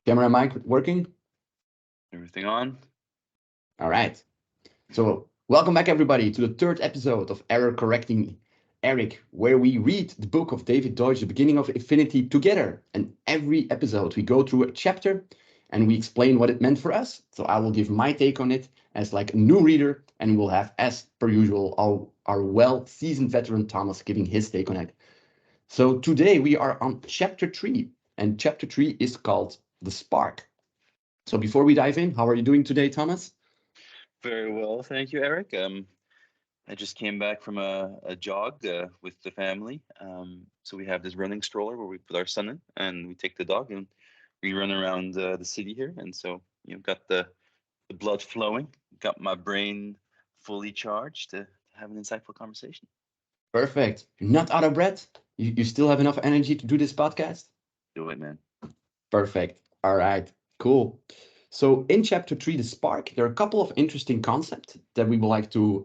Camera mic working? Everything on? All right. So, welcome back, everybody, to the third episode of Error Correcting Eric, where we read the book of David Deutsch, The Beginning of Infinity, together. And every episode, we go through a chapter and we explain what it meant for us. So, I will give my take on it as like a new reader, and we'll have, as per usual, our well-seasoned veteran Thomas giving his take on it. So, today we are on chapter 3, and chapter 3 is called The Spark. So, before we dive in, how are you doing today, Thomas? Very well, thank you, Eric. I just came back from a jog with the family. So we have this running stroller where we put our son in, and we take the dog and we run around the city here. And so got the blood flowing, got my brain fully charged to have an insightful conversation. Perfect. You're not out of breath. You still have enough energy to do this podcast? Do it, man. Perfect. All right. Cool. So in chapter 3, The Spark, there are a couple of interesting concepts that we would like to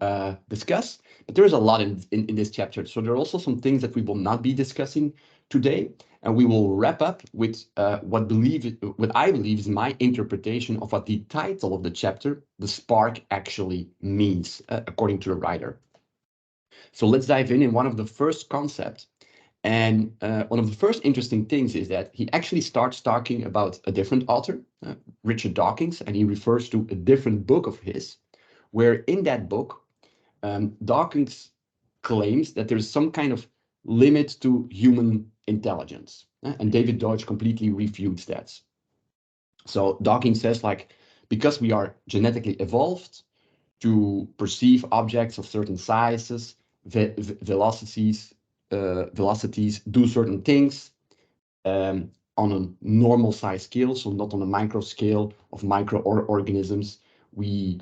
discuss, but there is a lot in this chapter. So there are also some things that we will not be discussing today, and we will wrap up with what I believe is my interpretation of what the title of the chapter, The Spark, actually means, according to the writer. So let's dive in one of the first concepts. And one of the first interesting things is that he actually starts talking about a different author, Richard Dawkins, and he refers to a different book of his, where in that book, Dawkins claims that there is some kind of limit to human intelligence. And David Deutsch completely refutes that. So Dawkins says, like, because we are genetically evolved to perceive objects of certain sizes, velocities, do certain things on a normal size scale, so not on a micro scale of microorganisms. We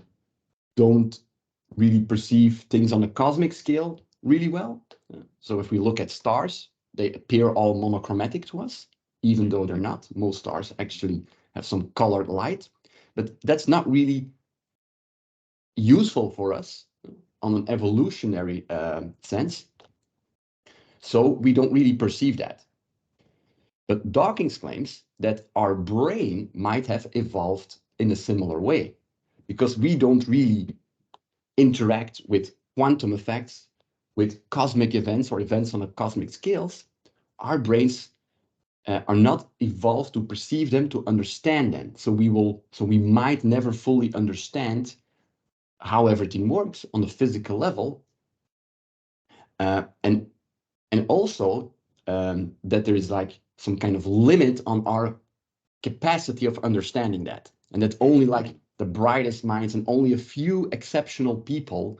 don't really perceive things on a cosmic scale really well. So if we look at stars, they appear all monochromatic to us, even though they're not. Most stars actually have some colored light, but that's not really useful for us on an evolutionary sense. So we don't really perceive that. But Dawkins claims that our brain might have evolved in a similar way because we don't really interact with quantum effects, with cosmic events or events on a cosmic scales. Our brains are not evolved to perceive them, to understand them. So we might never fully understand how everything works on the physical level, and also that there is like some kind of limit on our capacity of understanding that, and that only like the brightest minds and only a few exceptional people,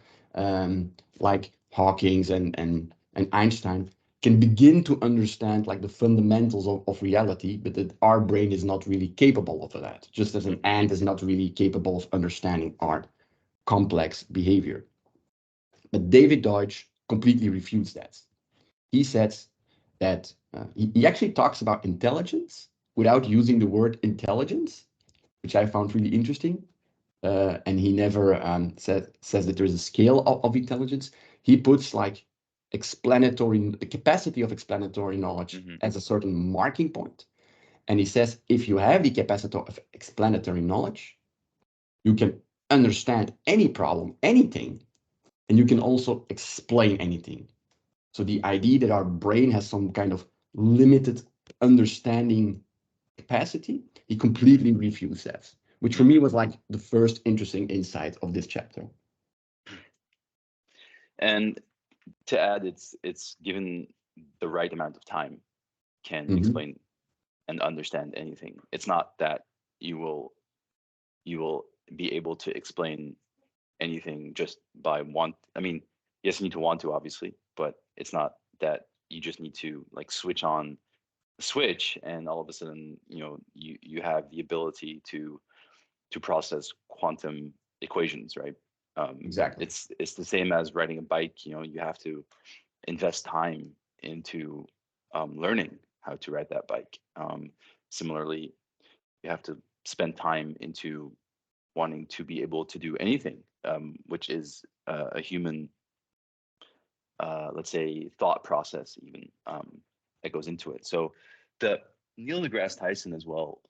like Hawking's and Einstein, can begin to understand like the fundamentals of reality, but that our brain is not really capable of that, just as an ant is not really capable of understanding our complex behavior. But David Deutsch completely refutes that. He says that he actually talks about intelligence without using the word intelligence, which I found really interesting. And he never says that there's a scale of intelligence. He puts like the capacity of explanatory knowledge as a certain marking point. And he says, if you have the capacity of explanatory knowledge, you can understand any problem, anything, and you can also explain anything. So the idea that our brain has some kind of limited understanding capacity, he completely refutes that, which for me was like the first interesting insight of this chapter. And to add, it's given the right amount of time can explain and understand anything. It's not that you will be able to explain anything just by want. I mean, yes, you need to want to, obviously, but it's not that you just need to like switch on the switch and all of a sudden, you have the ability to process quantum equations, right? Exactly. It's the same as riding a bike. You have to invest time into learning how to ride that bike. Similarly, you have to spend time into wanting to be able to do anything, which is a human, let's say, thought process even that goes into it. So the Neil deGrasse Tyson as well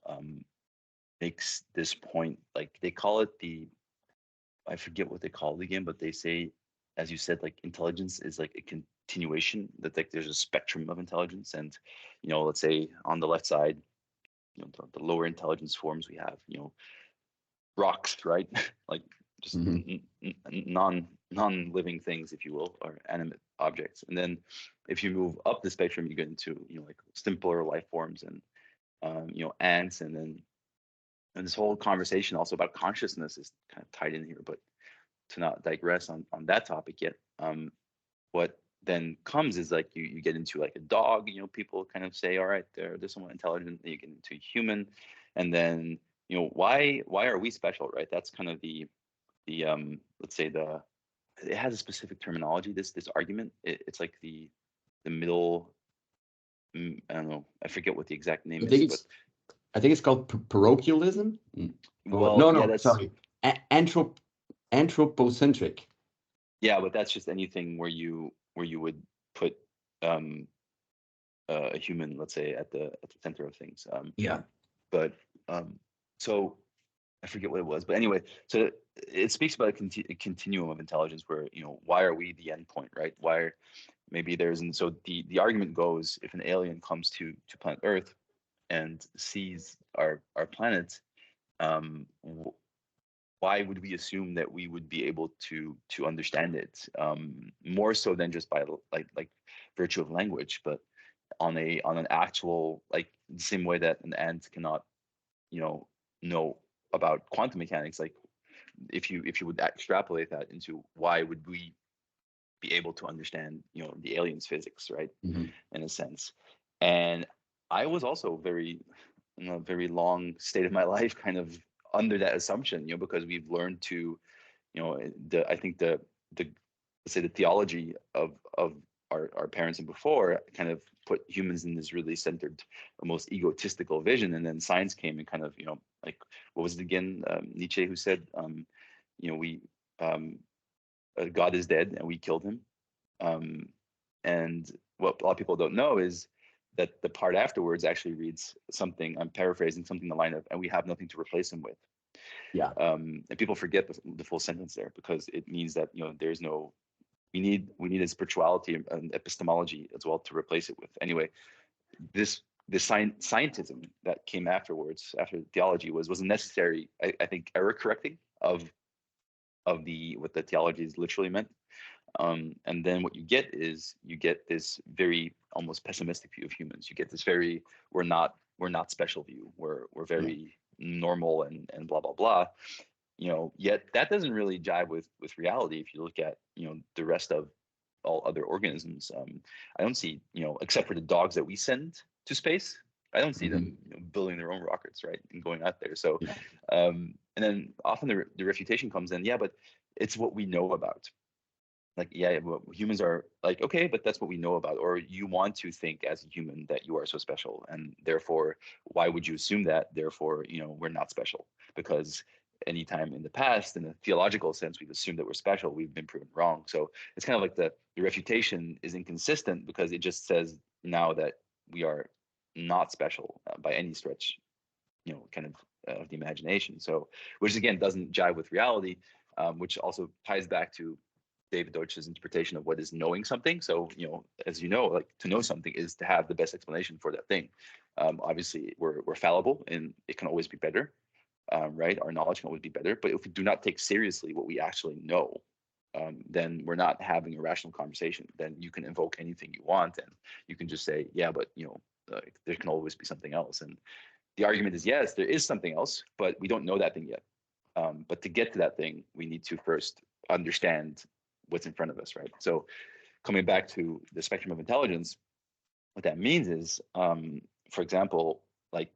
makes this point, like they call it I forget what they call it again, but they say, as you said, like intelligence is like a continuation. That like there's a spectrum of intelligence, and let's say on the left side, the lower intelligence forms we have, rocks, right? Like just non-living things, if you will, or animate objects. And then if you move up the spectrum, you get into like simpler life forms and ants, and this whole conversation also about consciousness is kind of tied in here. But to not digress on that topic yet, what then comes is like you get into like a dog. People kind of say, all right, they're somewhat intelligent. Then you get into human, and then why are we special, right? That's kind of the let's say it has a specific terminology. This argument, it's like the middle. I don't know. I forget what the exact name is, but I think it's called parochialism. Well, no, yeah, that's sorry, anthropocentric. Yeah, but that's just anything where you would put a human, let's say, at the center of things. Yeah. But so I forget what it was, but anyway, so it speaks about a continuum of intelligence where why are we the endpoint, right? Why maybe and so the argument goes, if an alien comes to planet Earth and sees our planet, why would we assume that we would be able to understand it, more so than just by like virtue of language, but on an actual, like the same way that an ant cannot know about quantum mechanics. Like if you would extrapolate that into why would we be able to understand the aliens physics, right? In a sense. And I was also in a very long state of my life kind of under that assumption, because we've learned to, I think the let's say the theology of our parents and before kind of put humans in this really centered, almost egotistical vision, and then science came and kind of like, what was it again, Nietzsche, who said, we God is dead and we killed him. And what a lot of people don't know is that the part afterwards actually reads something, I'm paraphrasing, something in the line of, and we have nothing to replace him with. Yeah. And people forget the full sentence there, because it means that there's no, we need a spirituality and epistemology as well to replace it with. Anyway, this scientism that came afterwards, after theology, was a necessary, I think, error correcting of what the theology is literally meant. And then what you get is this very almost pessimistic view of humans. You get this very we're not special view. We're very normal and blah blah blah. Yet that doesn't really jive with reality. If you look at the rest of all other organisms, I don't see except for the dogs that we send to space, I don't see them building their own rockets, right, and going out there. So, and then often the refutation comes in, yeah, but it's what we know about. Like, yeah, well, humans are like, okay, but that's what we know about. Or you want to think as a human that you are so special, and therefore, why would you assume that? Therefore, we're not special, because anytime in the past, in a theological sense, we've assumed that we're special, we've been proven wrong. So it's kind of like the refutation is inconsistent, because it just says now that we are not special by any stretch, kind of the imagination. So, which again doesn't jive with reality, which also ties back to David Deutsch's interpretation of what is knowing something. So, as like to know something is to have the best explanation for that thing. Obviously, we're fallible and it can always be better, right? Our knowledge can always be better. But if we do not take seriously what we actually know, then we're not having a rational conversation. Then you can invoke anything you want, and you can just say, yeah, but there can always be something else. And the argument is, yes, there is something else, but we don't know that thing yet. But to get to that thing, we need to first understand what's in front of us, right? So coming back to the spectrum of intelligence, what that means is, for example, like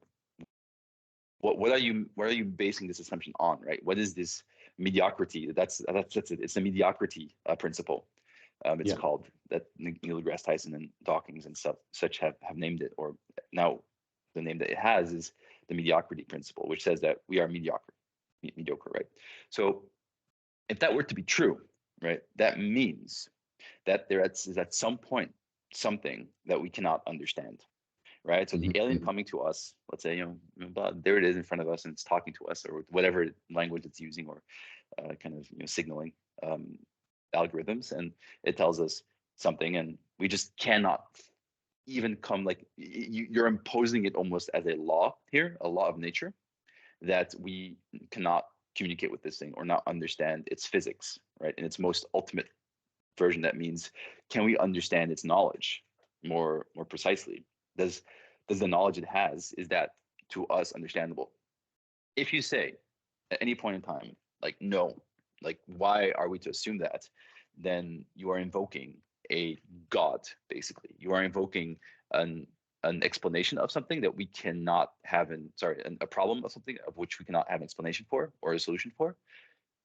what are you basing this assumption on, right? What is this mediocrity? That's it. It's the mediocrity principle. It's called, that Neil deGrasse Tyson and Dawkins and such have named it, or now the name that it has is the mediocrity principle, which says that we are mediocre, right? So if that were to be true, right, that means that there is at some point something that we cannot understand, right? So the alien coming to us, let's say, there it is in front of us and it's talking to us, or whatever language it's using, or kind of signaling algorithms, and it tells us something, and we just cannot even come, like, you're imposing it almost as a law here, a law of nature, that we cannot communicate with this thing or not understand its physics, right? In its most ultimate version, that means, can we understand its knowledge more precisely? Does the knowledge it has, is that to us understandable? If you say at any point in time, like, no, like, why are we to assume that? Then you are invoking a god, basically. You are invoking an explanation of something that we cannot have a problem of something of which we cannot have an explanation for or a solution for.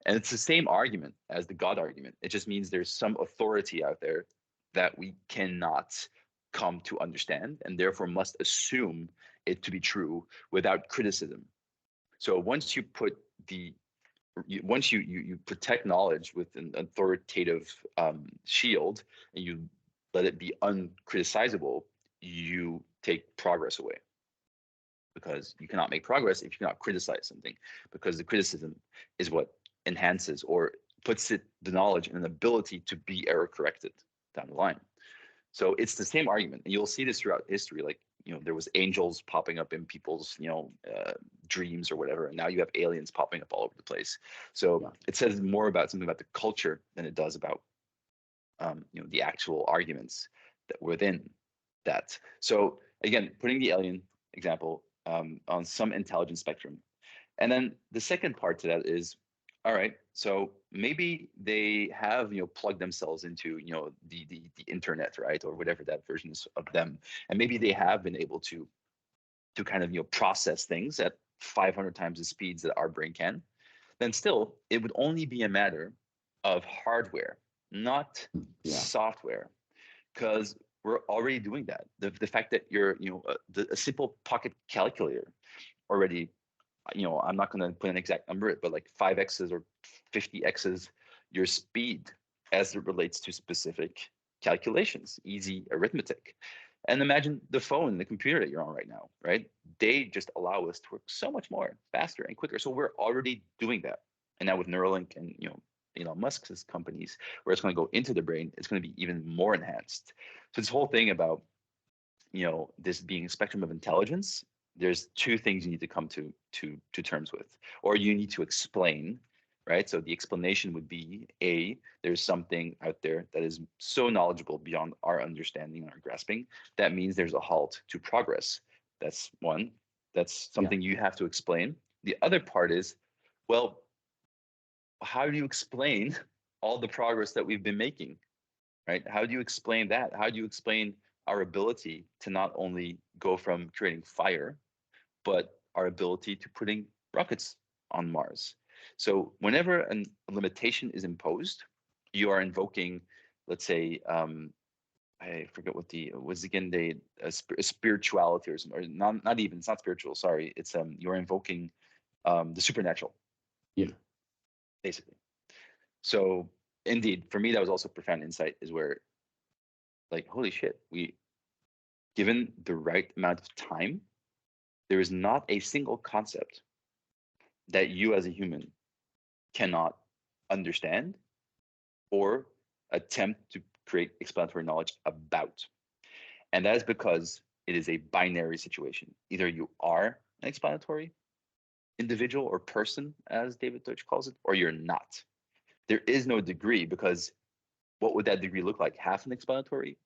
And it's the same argument as the God argument. It just means there's some authority out there that we cannot come to understand, and therefore must assume it to be true without criticism. So once you put once you protect knowledge with an authoritative shield, and you let it be uncriticizable, you take progress away, because you cannot make progress if you cannot criticize something, because the criticism is what enhances or puts the knowledge in an ability to be error corrected down the line. So it's the same argument, and you'll see this throughout history. Like, there was angels popping up in people's dreams or whatever, and now you have aliens popping up all over the place. So it says more about something about the culture than it does about the actual arguments that within that. So again, putting the alien example on some intelligence spectrum. And then the second part to that is, all right, so maybe they have plugged themselves into the internet, right, or whatever that version is of them, and maybe they have been able to kind of process things at 500 times the speeds that our brain can. Then still, it would only be a matter of hardware, not software, because we're already doing that. The fact that you're a simple pocket calculator already, I'm not going to put an exact number, but like 5x's or 50x's your speed as it relates to specific calculations, easy arithmetic. And imagine the phone, the computer that you're on right now, right? They just allow us to work so much more faster and quicker. So we're already doing that. And now with Neuralink and Elon Musk's companies, where it's going to go into the brain, it's going to be even more enhanced. So this whole thing about this being a spectrum of intelligence, there's two things you need to come to terms with, or you need to explain, right? So the explanation would be, there's something out there that is so knowledgeable beyond our understanding and our grasping. That means there's a halt to progress. That's one. That's something you have to explain. The other part is, well, how do you explain all the progress that we've been making, right? How do you explain that? How do you explain our ability to not only go from creating fire, but our ability to putting rockets on Mars? So whenever a limitation is imposed, you are invoking, let's say, I forget what was again, a spirituality or something, or not even, it's not spiritual, sorry. It's you're invoking the supernatural. Yeah. Basically. So indeed, for me, that was also profound insight, is where, like, holy shit, given the right amount of time, there is not a single concept that you as a human cannot understand or attempt to create explanatory knowledge about. And that is because it is a binary situation. Either you are an explanatory individual or person, as David Deutsch calls it, or you're not. There is no degree, because what would that degree look like? Half an explanatory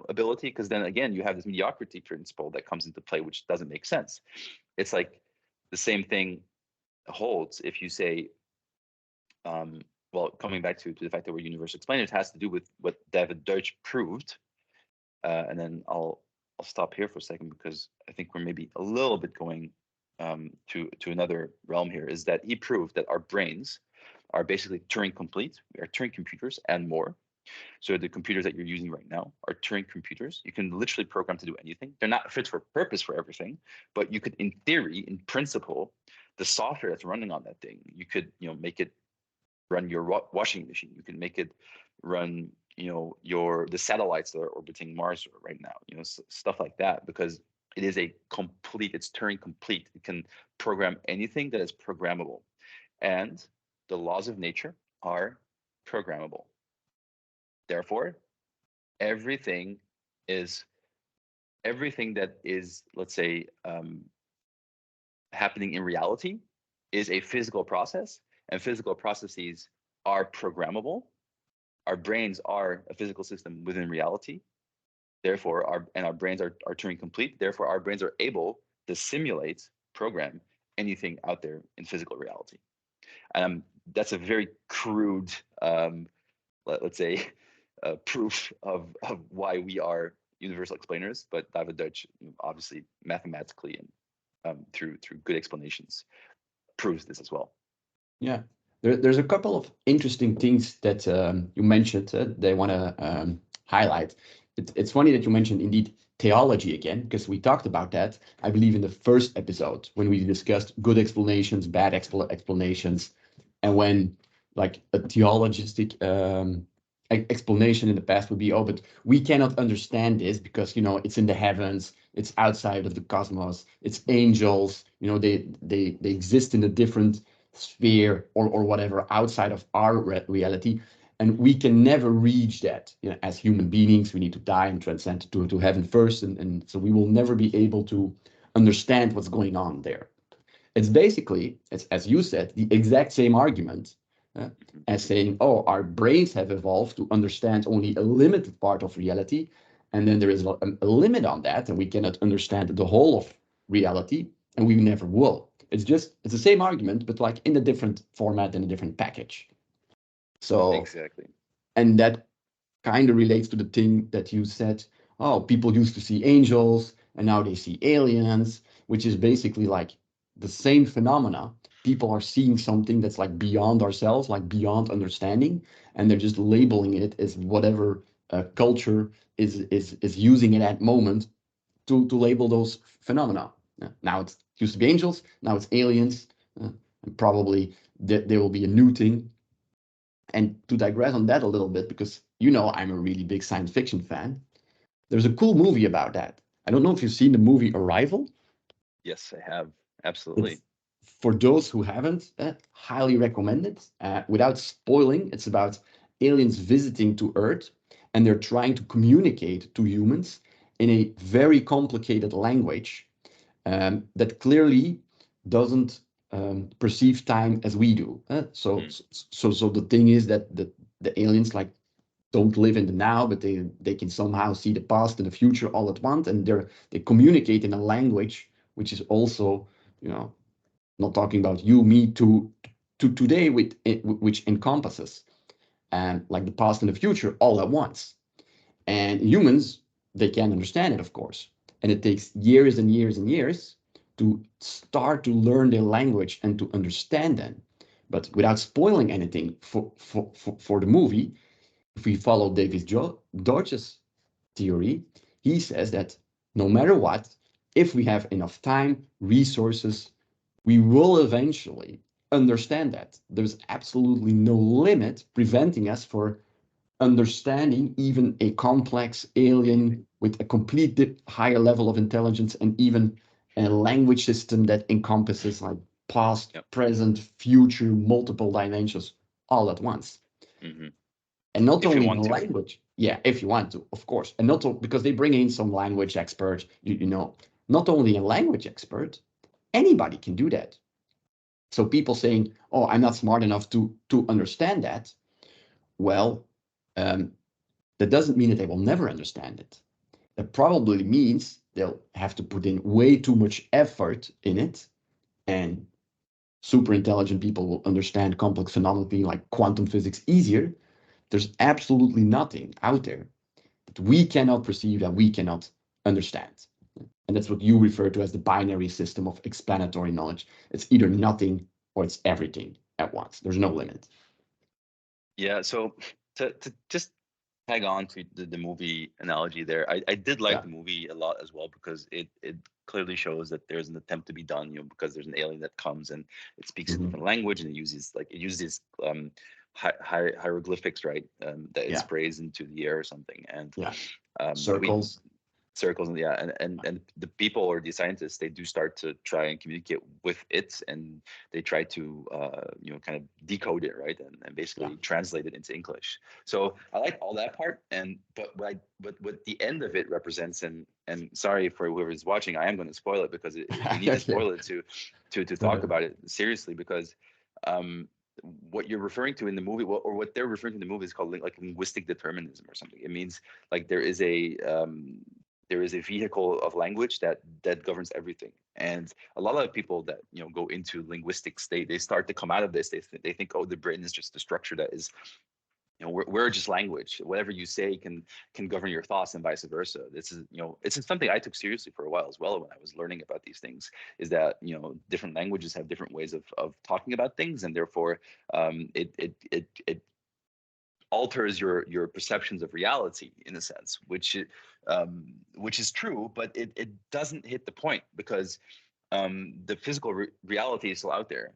ability? Because then again, you have this mediocrity principle that comes into play, which doesn't make sense. It's like the same thing holds if you say, well, coming back to the fact that we're universal explainers, has to do with what David Deutsch proved. And then I'll stop here for a second, because I think we're maybe a little bit going to another realm here, is that he proved that our brains are basically Turing complete. We are Turing computers and more. So the computers that you're using right now are Turing computers. You can literally program to do anything. They're not fit for purpose for everything, but you could, in theory, in principle, the software that's running on that thing, you could make it run your washing machine. You can make it run the satellites that are orbiting Mars right now, stuff like that, because it's Turing complete. It can program anything that is programmable, and the laws of nature are programmable. Therefore, everything is everything that is, let's say, happening in reality is a physical process, and physical processes are programmable. Our brains are a physical system within reality. Therefore, our brains are Turing complete. Therefore, our brains are able to simulate, program anything out there in physical reality. And that's a very crude, let's say, proof of why we are universal explainers. But David Deutsch, obviously, mathematically and through good explanations, proves this as well. Yeah, there's a couple of interesting things that you mentioned they want to highlight. It's funny that you mentioned indeed theology again, because we talked about that, I believe, in the first episode when we discussed good explanations, bad explanations, and when like a theologistic explanation in the past would be, oh, but we cannot understand this because it's in the heavens, it's outside of the cosmos, it's angels, they exist in a different sphere or whatever outside of our reality, and we can never reach that. As human beings, we need to die and transcend to heaven first, and so we will never be able to understand what's going on there. It's basically, as you said, the exact same argument as saying, oh, our brains have evolved to understand only a limited part of reality, and then there is a limit on that, and we cannot understand the whole of reality, and we never will. It's the same argument, but like in a different format and a different package. So, exactly. And that kind of relates to the thing that you said, oh, people used to see angels and now they see aliens, which is basically like the same phenomena. People are seeing something that's like beyond ourselves, like beyond understanding, and they're just labeling it as whatever culture is using at that moment to label those phenomena. Now it used to be angels, now it's aliens, and probably there will be a new thing. And to digress on that a little bit, because I'm a really big science fiction fan, there's a cool movie about that. I don't know if you've seen the movie Arrival. Yes, I have. It's, Absolutely. for those who haven't, highly recommend it. Without spoiling, it's about aliens visiting to Earth, and they're trying to communicate to humans in a very complicated language that clearly doesn't perceive time as we do. So the thing is that the aliens like don't live in the now, but they can somehow see the past and the future all at once, and they communicate in a language which is also, not talking about you, me, to today, which encompasses like the past and the future all at once. And humans, they can't understand it, of course. And it takes years and years and years to start to learn their language and to understand them. But without spoiling anything for the movie, if we follow Deutsch's theory, he says that no matter what, if we have enough time, resources, we will eventually understand that. There's absolutely no limit preventing us for understanding even a complex alien with a complete higher level of intelligence, and even a language system that encompasses like past, Yep. present, future, multiple dimensions all at once. Mm-hmm. And not If you only the want to. language, yeah, if you want to, of course, and not because they bring in some language expert, not only a language expert, anybody can do that. So people saying, "Oh, I'm not smart enough to understand that," well, um, that doesn't mean that they will never understand it. That probably means they'll have to put in way too much effort in it, and super intelligent people will understand complex phenomena like quantum physics easier. There's absolutely nothing out there that we cannot perceive, that we cannot understand. And that's what you refer to as the binary system of explanatory knowledge. It's either nothing or it's everything at once. There's no limit. Yeah. So to just tag on to the movie analogy there, I did like Yeah. the movie a lot as well, because it clearly shows that there's an attempt to be done, because there's an alien that comes and it speaks a Mm-hmm. different language, and it uses hieroglyphics, right? That it Yeah. sprays into the air or something, and Yeah. we Circles. circles, yeah, and the people or the scientists, they do start to try and communicate with it, and they try to kind of decode it, right, and basically Yeah. translate it into English. So I like all that part, but what the end of it represents, and sorry for whoever's watching, I am going to spoil it, because we need to Okay. spoil it to Go talk ahead. about it seriously, because um what you're referring to in the movie, or what they're referring to in the movie, is called like linguistic determinism or something. It means like there is a vehicle of language that governs everything. And a lot of people that go into linguistics, they start to come out of this, they think, oh, the brain is just a structure that is, we're just language. Whatever you say can govern your thoughts, and vice versa. This is, it's something I took seriously for a while as well when I was learning about these things. Is that different languages have different ways of talking about things, and therefore it alters your perceptions of reality, in a sense, which is true, but it doesn't hit the point, because the physical reality is still out there.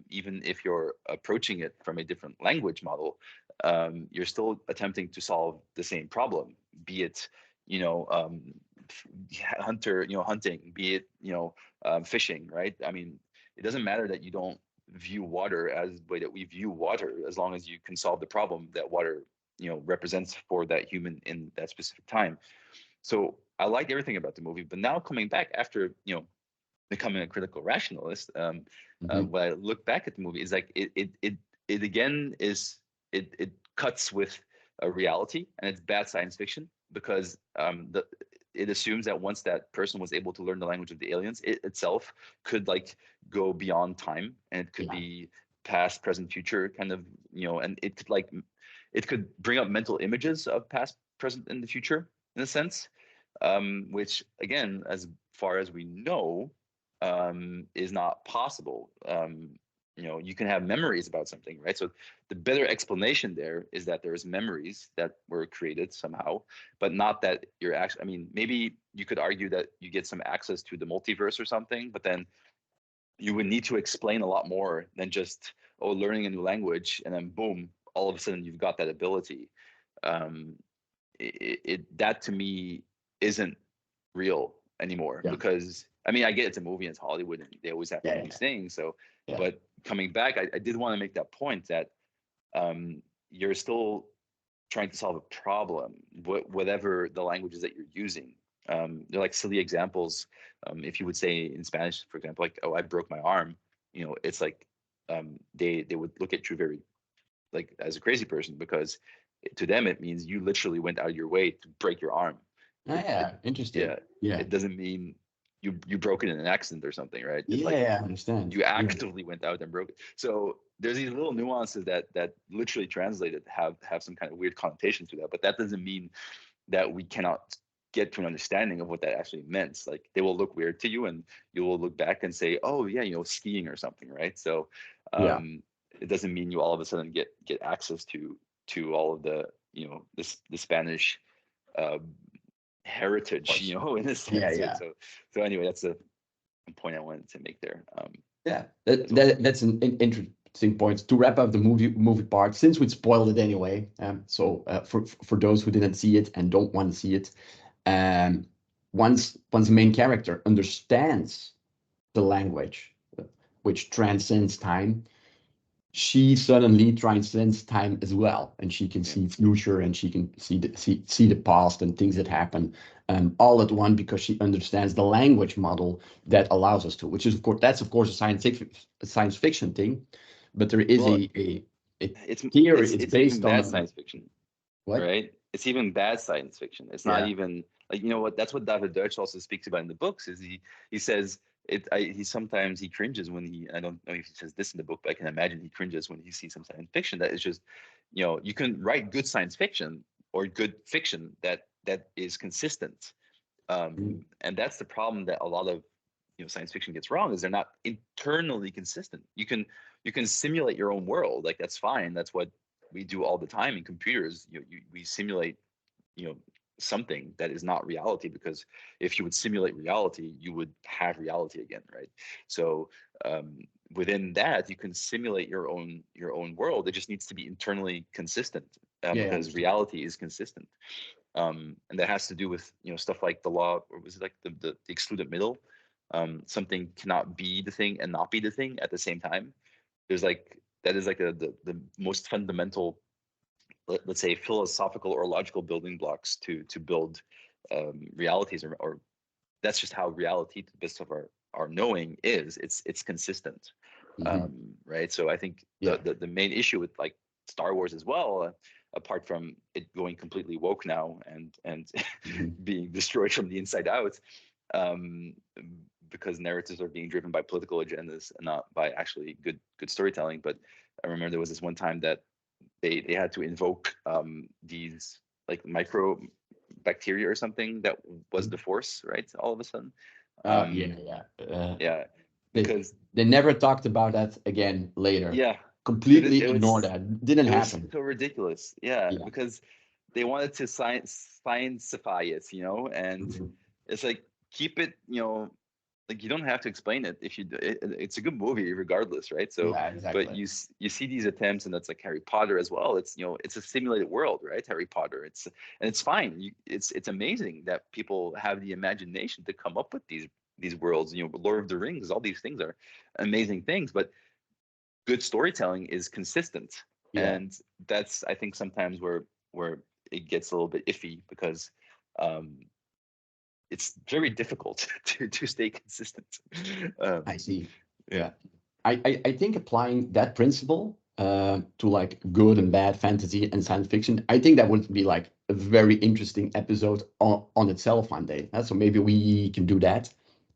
Even if you're approaching it from a different language model, you're still attempting to solve the same problem, be it, you know, um, hunting, be it, fishing, right? I mean, it doesn't matter that you don't view water as the way that we view water, as long as you can solve the problem that water, represents for that human in that specific time. So I liked everything about the movie, but now coming back after, becoming a critical rationalist, Hmm. when I look back at the movie, is like it again is it cuts with a reality, and it's bad science fiction, because it assumes that once that person was able to learn the language of the aliens, it itself could like go beyond time, and it could Yeah. be past, present, future, kind of, and it could like it could bring up mental images of past, present, and the future, in a sense, which again, as far as we know, is not possible. You can have memories about something, right? So the better explanation there is that there's memories that were created somehow, but not that you're actually, I mean, maybe you could argue that you get some access to the multiverse or something, but then you would need to explain a lot more than just, oh, learning a new language, and then boom, all of a sudden you've got that ability. Um, that to me isn't real anymore, Yeah. because I mean, I get it's a movie and it's Hollywood and they always have to do Yeah. these things. So, Yeah. but coming back, I did want to make that point that you're still trying to solve a problem, whatever the languages that you're using. They're like silly examples. If you would say in Spanish, for example, like, "Oh, I broke my arm," it's like they would look at you very like as a crazy person, because to them it means you literally went out of your way to break your arm. Ah, It yeah. Interesting. Yeah, Yeah. it doesn't mean you broke it in an accident or something, right? It's like Yeah. I understand. you Yeah. actively went out and broke it. So there's these little nuances that literally translated have some kind of weird connotation to that, but that doesn't mean that we cannot get to an understanding of what that actually meant. Like they will look weird to you, and you will look back and say, oh yeah, skiing or something, right? So Yeah. it doesn't mean you all of a sudden get access to all of the the Spanish uh, Of heritage, course. in a Yeah. sense. Right? Yeah. So anyway, that's a point I wanted to make there, Yeah, as well. that's an interesting point. To wrap up the movie part, since we spoiled it anyway. So for those who didn't see it and don't want to see it, um, once the main character understands the language, which transcends time, she suddenly transcends time as well, and she can Yeah, see future, and she can see the past and things that happen, all at once, because she understands the language model that allows us to. Which is, of course, that's of course a science fiction thing, but there is well, a it's theory. it's It's it's even based on bad science fiction. what? Right? It's even bad science fiction. It's not Yeah. even like, what, that's what David Deutsch also speaks about in the books. Is he says he sometimes he cringes when I don't know if he says this in the book, but I can imagine he cringes when he sees some science fiction that is just, you can write good science fiction or good fiction that is consistent. Mm. And that's the problem that a lot of science fiction gets wrong, is they're not internally consistent. You can simulate your own world, like that's fine. That's what we do all the time in computers. We simulate you know something that is not reality, because if you would simulate reality, you would have reality again, right? So within that, you can simulate your own world. It just needs to be internally consistent, Yeah, because reality is consistent. And that has to do with stuff like the law, or was it like the excluded middle? Something cannot be the thing and not be the thing at the same time. There's like that is like the most fundamental, let's say, philosophical or logical building blocks to build realities, or that's just how reality, to the best of our knowing, is. It's consistent. Right. So I think yeah, the main issue with like Star Wars as well, apart from it going completely woke now and being destroyed from the inside out, um, because narratives are being driven by political agendas and not by actually good storytelling. But I remember there was this one time that they had to invoke these like micro bacteria or something that was the force, right? All of a sudden, yeah, yeah, they because they never talked about that again later. yeah, Completely it ignored was that. Didn't it was happen. so ridiculous. Yeah, Yeah. because they wanted to sciencify it, and Mhm. it's like, keep it, like, you don't have to explain it. If you it's a good movie regardless, right? So, Yeah, but exactly. you see these attempts, and that's like Harry Potter as well. It's it's a simulated world, right? Harry Potter. It's fine. It's amazing that people have the imagination to come up with these worlds. Lord of the Rings, all these things are amazing things, but good storytelling is consistent. Yeah. And that's, I think, sometimes where it gets a little bit iffy, because um it's very difficult to stay consistent. I um see. yeah. Yeah. I think applying that principle to like good and bad fantasy and science fiction, I think that would be like a very interesting episode on itself one day. So maybe we can do that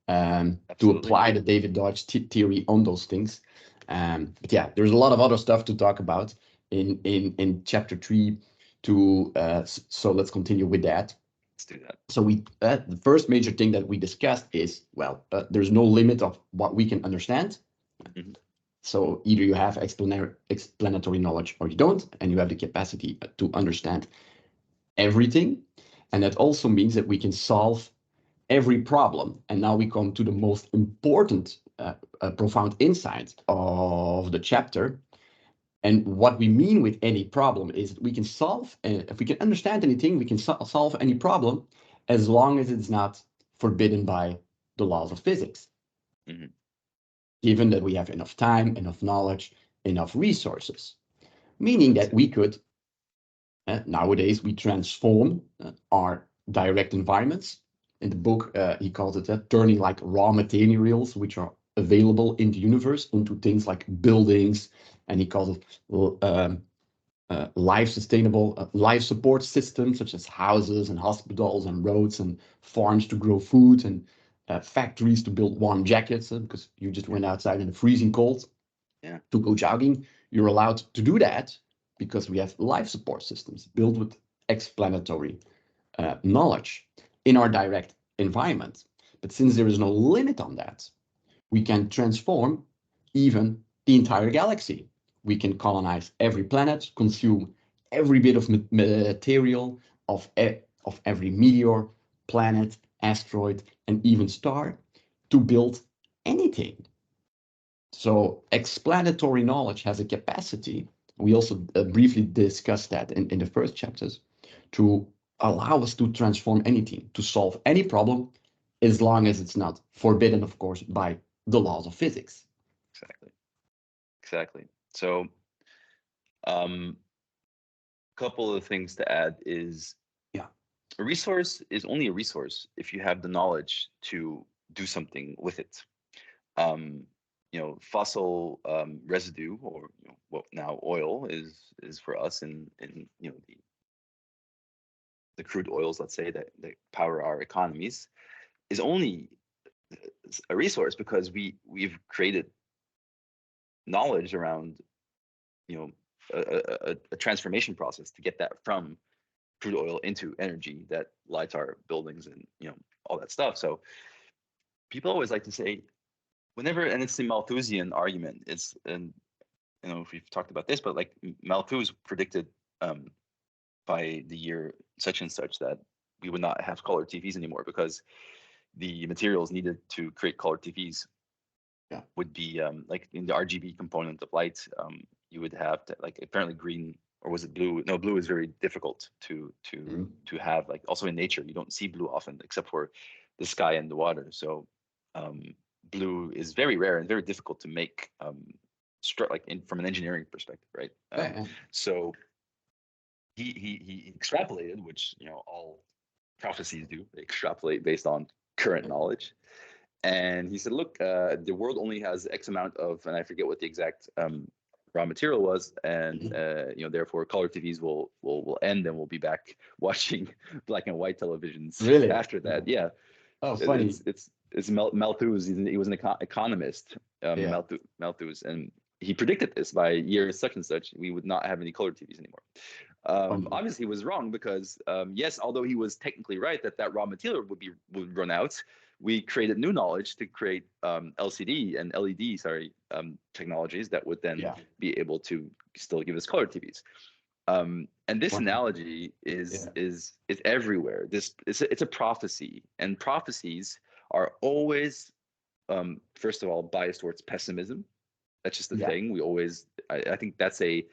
to Absolutely. apply the David Deutsch theory on those things. But yeah, there's a lot of other stuff to talk about in chapter 3. So let's continue with that. Let's do that. So the first major thing that we discussed is, well, there's no limit of what we can understand. Mhm. So either you have explanatory knowledge or you don't, and you have the capacity to understand everything. And that also means that we can solve every problem. And now we come to the most important, profound insight of the chapter. And what we mean with any problem is we can solve, if we can understand anything, we can solve any problem as long as it's not forbidden by the laws of physics, Mhm. given that we have enough time, enough knowledge, enough resources. Meaning That's that it. we could, nowadays, we transform our direct environments. In the book, he calls it turning like raw materials, which are available in the universe, into things like buildings, and he calls it life sustainable life support systems such as houses and hospitals and roads and farms to grow food and factories to build warm jackets because you just Yeah. went outside in the freezing cold Yeah. to go jogging. You're allowed to do that because we have life support systems built with explanatory knowledge in our direct environment. But since there is no limit on that, we can transform even the entire galaxy. We can colonize every planet, consume every bit of material of every meteor, planet, asteroid, and even star to build anything. So explanatory knowledge has a capacity. We also briefly discussed that in the first chapters to allow us to transform anything, to solve any problem, as long as it's not forbidden, of course, by the laws of physics. Exactly. Exactly. So, um couple of things to add is, Yeah. a resource is only a resource if you have the knowledge to do something with it. um Fossil residue, or what now oil is for us, in the crude oils, let's say, that power our economies, is only a resource because we've created knowledge around, you know a transformation process to get that from crude oil into energy that lights our buildings, and all that stuff. So people always like to say, whenever, and it's the Malthusian argument. It's, and I don't know if we've talked about this, but like Malthus predicted, um, by the year such and such, that we would not have color TVs anymore because the materials needed to create color TVs would be like in the RGB component of light, you would have to, like, apparently green, or was it blue? No, blue is very difficult to have. Like, also in nature, you don't see blue often except for the sky and the water. So blue is very rare and very difficult to make, like from an engineering perspective, right? So he extrapolated, which all prophecies do. They extrapolate based on current knowledge. And he said, look, the world only has X amount of, and I forget what the exact raw material was, and therefore color TVs will end, and we'll be back watching black and white televisions after that. Yeah. Oh, funny. It's Malthus. He was an economist, Malthus, and he predicted this by year such and such we would not have any color TVs anymore. Obviously, he was wrong because yes, although he was technically right that raw material would run out, we created new knowledge to create LCD and LED, technologies that would then be able to still give us color TVs. And this analogy is everywhere. It's a prophecy, and prophecies are always, first of all, biased towards pessimism. That's just the thing. We always, I think that's an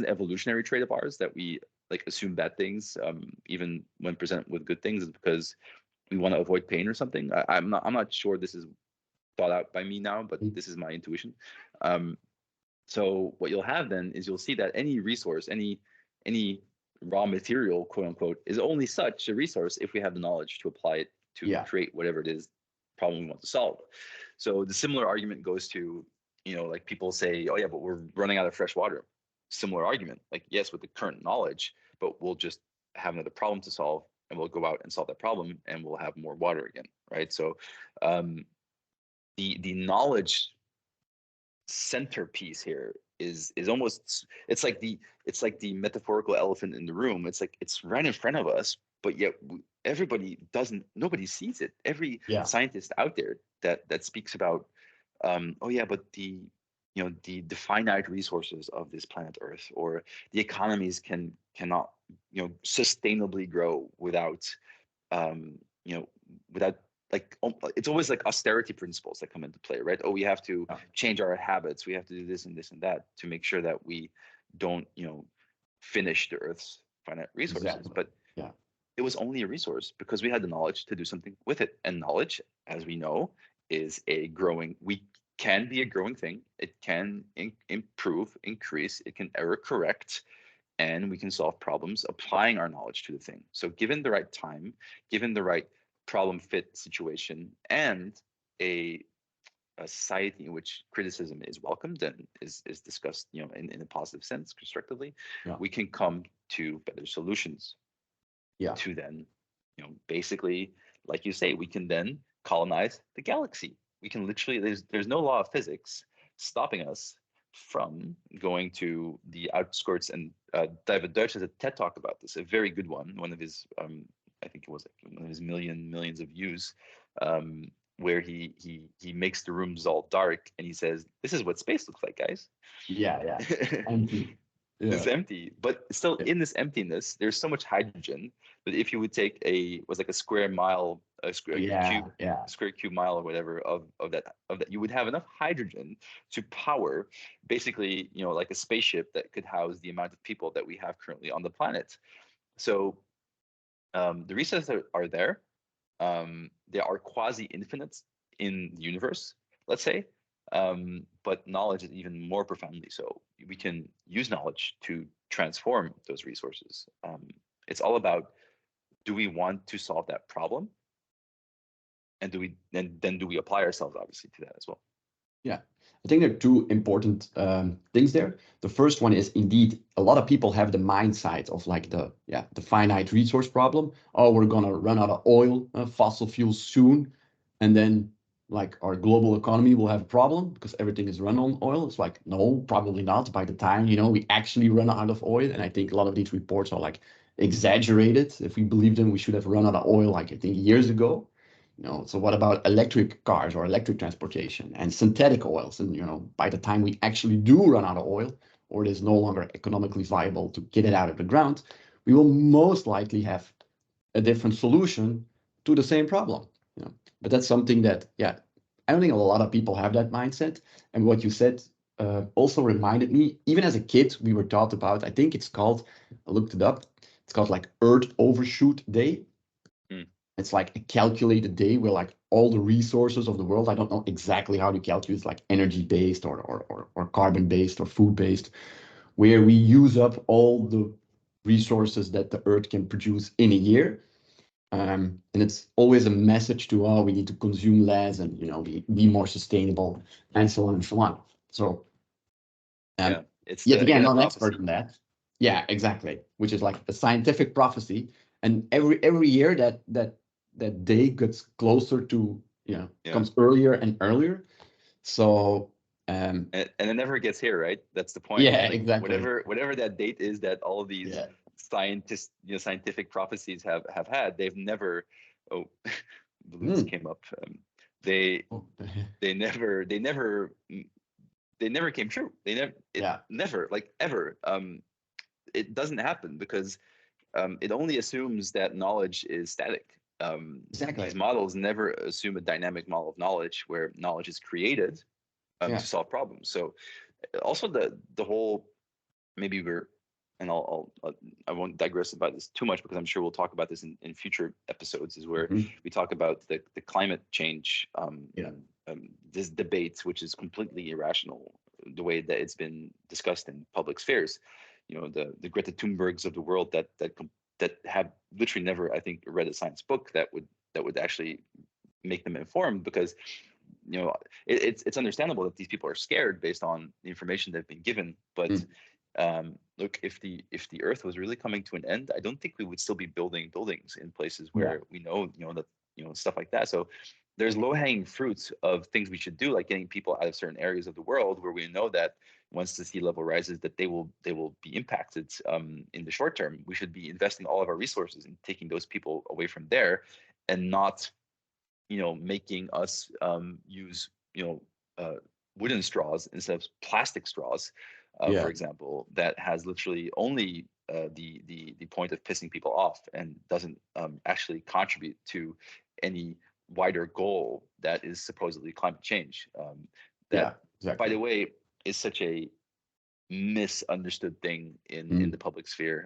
evolutionary trait of ours, that we like assume bad things, even when presented with good things, is because we want to avoid pain or something. I'm not sure this is thought out by me now, but this is my intuition. So what you'll have then is you'll see that any resource, any raw material, quote unquote, is only such a resource if we have the knowledge to apply it to create whatever it is problem we want to solve. So the similar argument goes to, like people say, oh yeah, but we're running out of fresh water. Similar argument, like, yes, with the current knowledge, but we'll just have another problem to solve, and we'll go out and solve that problem, and we'll have more water again, right? So the knowledge centerpiece here is almost, it's like the metaphorical elephant in the room. It's like it's right in front of us, but yet nobody sees it. Every scientist out there that speaks about oh yeah, but the finite resources of this planet Earth, or the economies cannot sustainably grow without without, like, it's always like austerity principles that come into play, right? Oh, we have to change our habits, we have to do this and this and that to make sure that we don't finish the Earth's finite resources. But it was only a resource because we had the knowledge to do something with it, and knowledge, as we know, is can be a growing thing. It can improve, increase, it can error correct, and we can solve problems applying our knowledge to the thing. So given the right time, given the right problem fit situation, and a society in which criticism is welcomed and is discussed, in a positive sense, constructively, we can come to better solutions. To then, basically, like you say, we can then colonize the galaxy. We can literally, there's no law of physics stopping us from going to the outskirts. And David Deutsch has a TED talk about this, a very good one of his, I think it was like one of his millions of views, where he makes the rooms all dark, and he says, "This is what space looks like, guys." Empty. It's empty, but still in this emptiness, there's so much hydrogen that if you would take a square mile, square cube mile or whatever of that, you would have enough hydrogen to power basically, like a spaceship that could house the amount of people that we have currently on the planet. So the resources are there. They are quasi-infinite in the universe, let's say. But knowledge is even more profoundly so. We can use knowledge to transform those resources. It's all about, do we want to solve that problem? And then do we apply ourselves, obviously, to that as well? Yeah, I think there are two important things there. The first one is, indeed, a lot of people have the mindset of like the finite resource problem. Oh, we're gonna run out of oil, fossil fuels soon, and then like our global economy will have a problem because everything is run on oil. It's like, no, probably not. By the time we actually run out of oil, and I think a lot of these reports are like exaggerated. If we believe them, we should have run out of oil like I think years ago. So what about electric cars or electric transportation and synthetic oils? And by the time we actually do run out of oil, or it is no longer economically viable to get it out of the ground, we will most likely have a different solution to the same problem. But that's something that, I don't think a lot of people have that mindset. And what you said also reminded me, even as a kid, we were taught about, I think it's called, I looked it up, it's called like Earth Overshoot Day. Mm. It's like a calculated day where like all the resources of the world, I don't know exactly how to calculate, it's like energy based or carbon based or food based, where we use up all the resources that the earth can produce in a year. And it's always a message to, oh, we need to consume less and, be more sustainable and so on and so on. So, Yeah, it's yet again, again a not an expert prophecy. in that. Yeah, exactly. Which is like a scientific prophecy. And every year that day gets closer to, Yeah, comes earlier and earlier. So, and it never gets here, right? That's the point. yeah, Like exactly. whatever that date is that all of these Yeah. scientists, scientific prophecies have had, they've never. Oh, balloons Hmm. came up. They Oh, they never they never they never came true. It yeah, never, like ever. It doesn't happen because it only assumes that knowledge is static. These exactly. models never assume a dynamic model of knowledge where knowledge is created Yeah. to solve problems. So also the whole, maybe we're, and I won't digress about this too much because I'm sure we'll talk about this in future episodes, is where Mhm. we talk about the climate change Yeah. this debate, which is completely irrational, the way that it's been discussed in public spheres. The Greta Thunbergs of the world that have literally never, I think, read a science book that would actually make them informed, because it's understandable that these people are scared based on the information they've been given. But Mm. look, if the earth was really coming to an end, I don't think we would still be building buildings in places Yeah. where we know, that stuff like that. So there's low hanging fruits of things we should do, like getting people out of certain areas of the world where we know that once the sea level rises, that they will be impacted in the short term. We should be investing all of our resources in taking those people away from there, and not making us use wooden straws instead of plastic straws, for Yeah. example, that has literally only the point of pissing people off and doesn't actually contribute to any wider goal that is supposedly climate change. Yeah. That, by Exactly. the way, is such a misunderstood thing in Mm. the public sphere.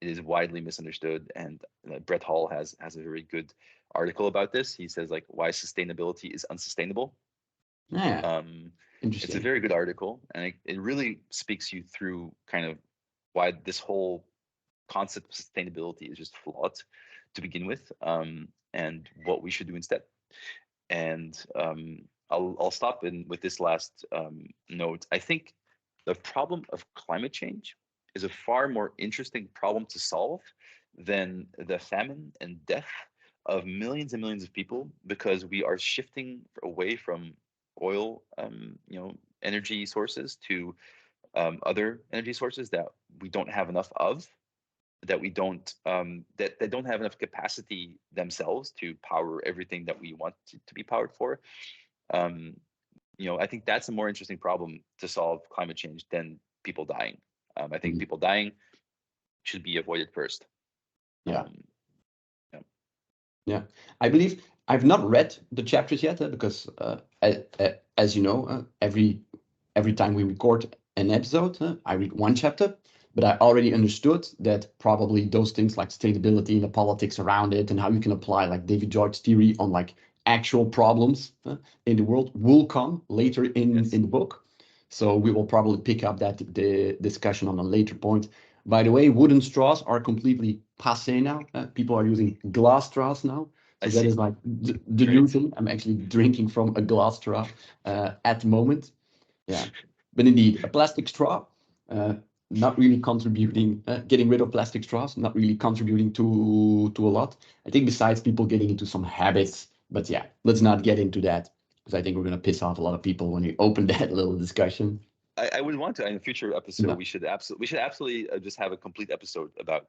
It is widely misunderstood, and Brett Hall has a very good article about this. He says, like, why sustainability is unsustainable. Yeah. Um, it's a Interesting. very good article, and it really speaks you through kind of why this whole concept of sustainability is just flawed to begin with, and what we should do instead. And I'll stop in with this last note. I think the problem of climate change is a far more interesting problem to solve than the famine and death of millions and millions of people, because we are shifting away from oil, energy sources to other energy sources that we don't have enough of, that we don't that don't have enough capacity themselves to power everything that we want to be powered for. um, I think that's a more interesting problem to solve climate change than people dying. I think Mm. people dying should be avoided first. Yeah. um, yeah. Yeah. I believe I've not read the chapters yet because, as you know, every time we record an episode, I read one chapter. But I already understood that probably those things like sustainability and the politics around it and how you can apply like David George's theory on like actual problems in the world will come later Yes, in the book. So we will probably pick up the discussion on a later point. By the way, wooden straws are completely passé now. People are using glass straws now. I So that is see. like the new Great. thing. I'm actually drinking from a glass straw at the moment. Yeah, but indeed, a plastic straw, uh, not really contributing. Getting rid of plastic straws, not really contributing to a lot. I think besides people getting into some habits, but yeah, let's not get into that because I think we're gonna piss off a lot of people when we open that little discussion. I would want to, in a future episode, Yeah, we should absolutely just have a complete episode about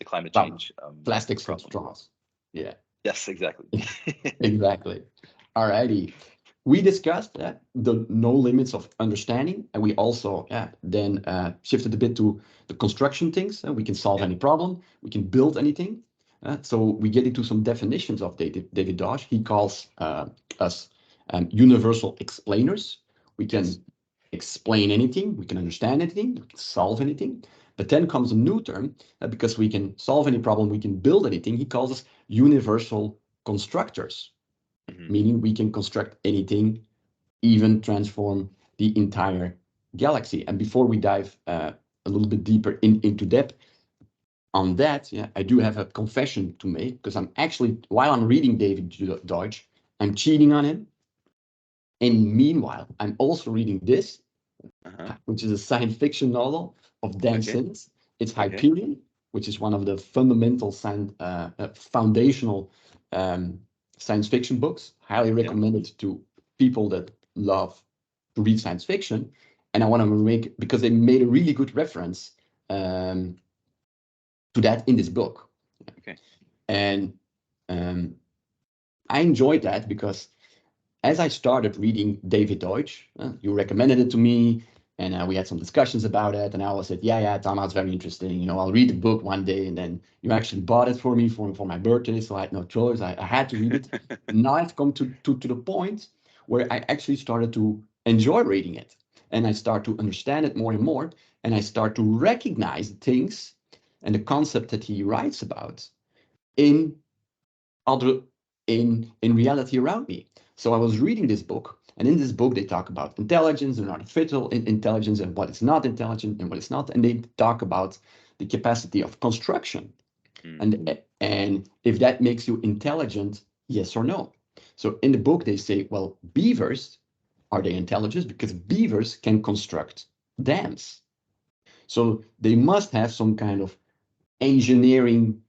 the climate about change plastics from problem. straws. Yeah. Yes, exactly. Exactly. Alrighty. We discussed the no limits of understanding, and we also then shifted a bit to the construction things. We can solve Yeah. any problem, we can build anything. So we get into some definitions of David Deutsch. He calls us universal explainers. We can Yes. explain anything, we can understand anything, we can solve anything. But then comes a new term, because we can solve any problem, we can build anything. He calls us universal constructors, Hmm. meaning we can construct anything, even transform the entire galaxy. And before we dive a little bit deeper into depth on that, yeah, I do have a confession to make, because I'm actually, while I'm reading David Deutsch, I'm cheating on him. And meanwhile, I'm also reading this, Uh-huh. which is a science fiction novel of Dan Okay. Simmons. It's Okay. Hyperion, which is one of the fundamental foundational science fiction books. Highly Yeah. recommended to people that love to read science fiction. And I want to make, because they made a really good reference um, to that in this book. Okay. And um, I enjoyed that because as I started reading David Deutsch, you recommended it to me, and we had some discussions about it. And I always said, yeah, Tom, it's very interesting. I'll read the book one day. And then you actually bought it for me for my birthday, so I had no choice. I had to read it. Now I've come to the point where I actually started to enjoy reading it, and I start to understand it more and more, and I start to recognize things and the concept that he writes about in other in reality around me. So I was reading this book, and in this book they talk about intelligence and artificial intelligence and what is not intelligent and what is not, and they talk about the capacity of construction Mm. and if that makes you intelligent, yes or no. So in the book they say, well, beavers, are they intelligent? Because beavers can construct dams. So they must have some kind of engineering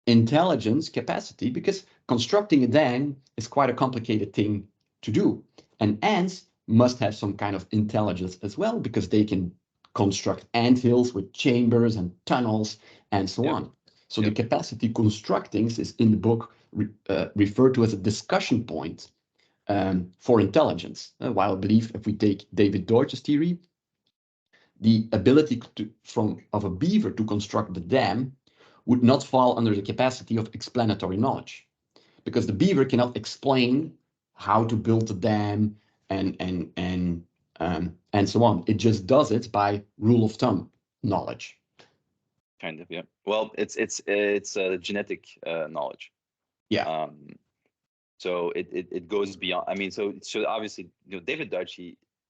intelligence capacity, because constructing a dam is quite a complicated thing to do. And ants must have some kind of intelligence as well, because they can construct ant hills with chambers and tunnels and so Yep. on. So the Yep. capacity constructing is in the book referred to as a discussion point for intelligence. While I believe if we take David Deutsch's theory, the ability of a beaver to construct the dam would not fall under the capacity of explanatory knowledge, because the beaver cannot explain how to build a dam and so on. It just does it by rule of thumb knowledge. Kind of. Yeah. Well, it's genetic knowledge. Yeah. Um, so it goes beyond. I mean, so obviously, David Deutsch,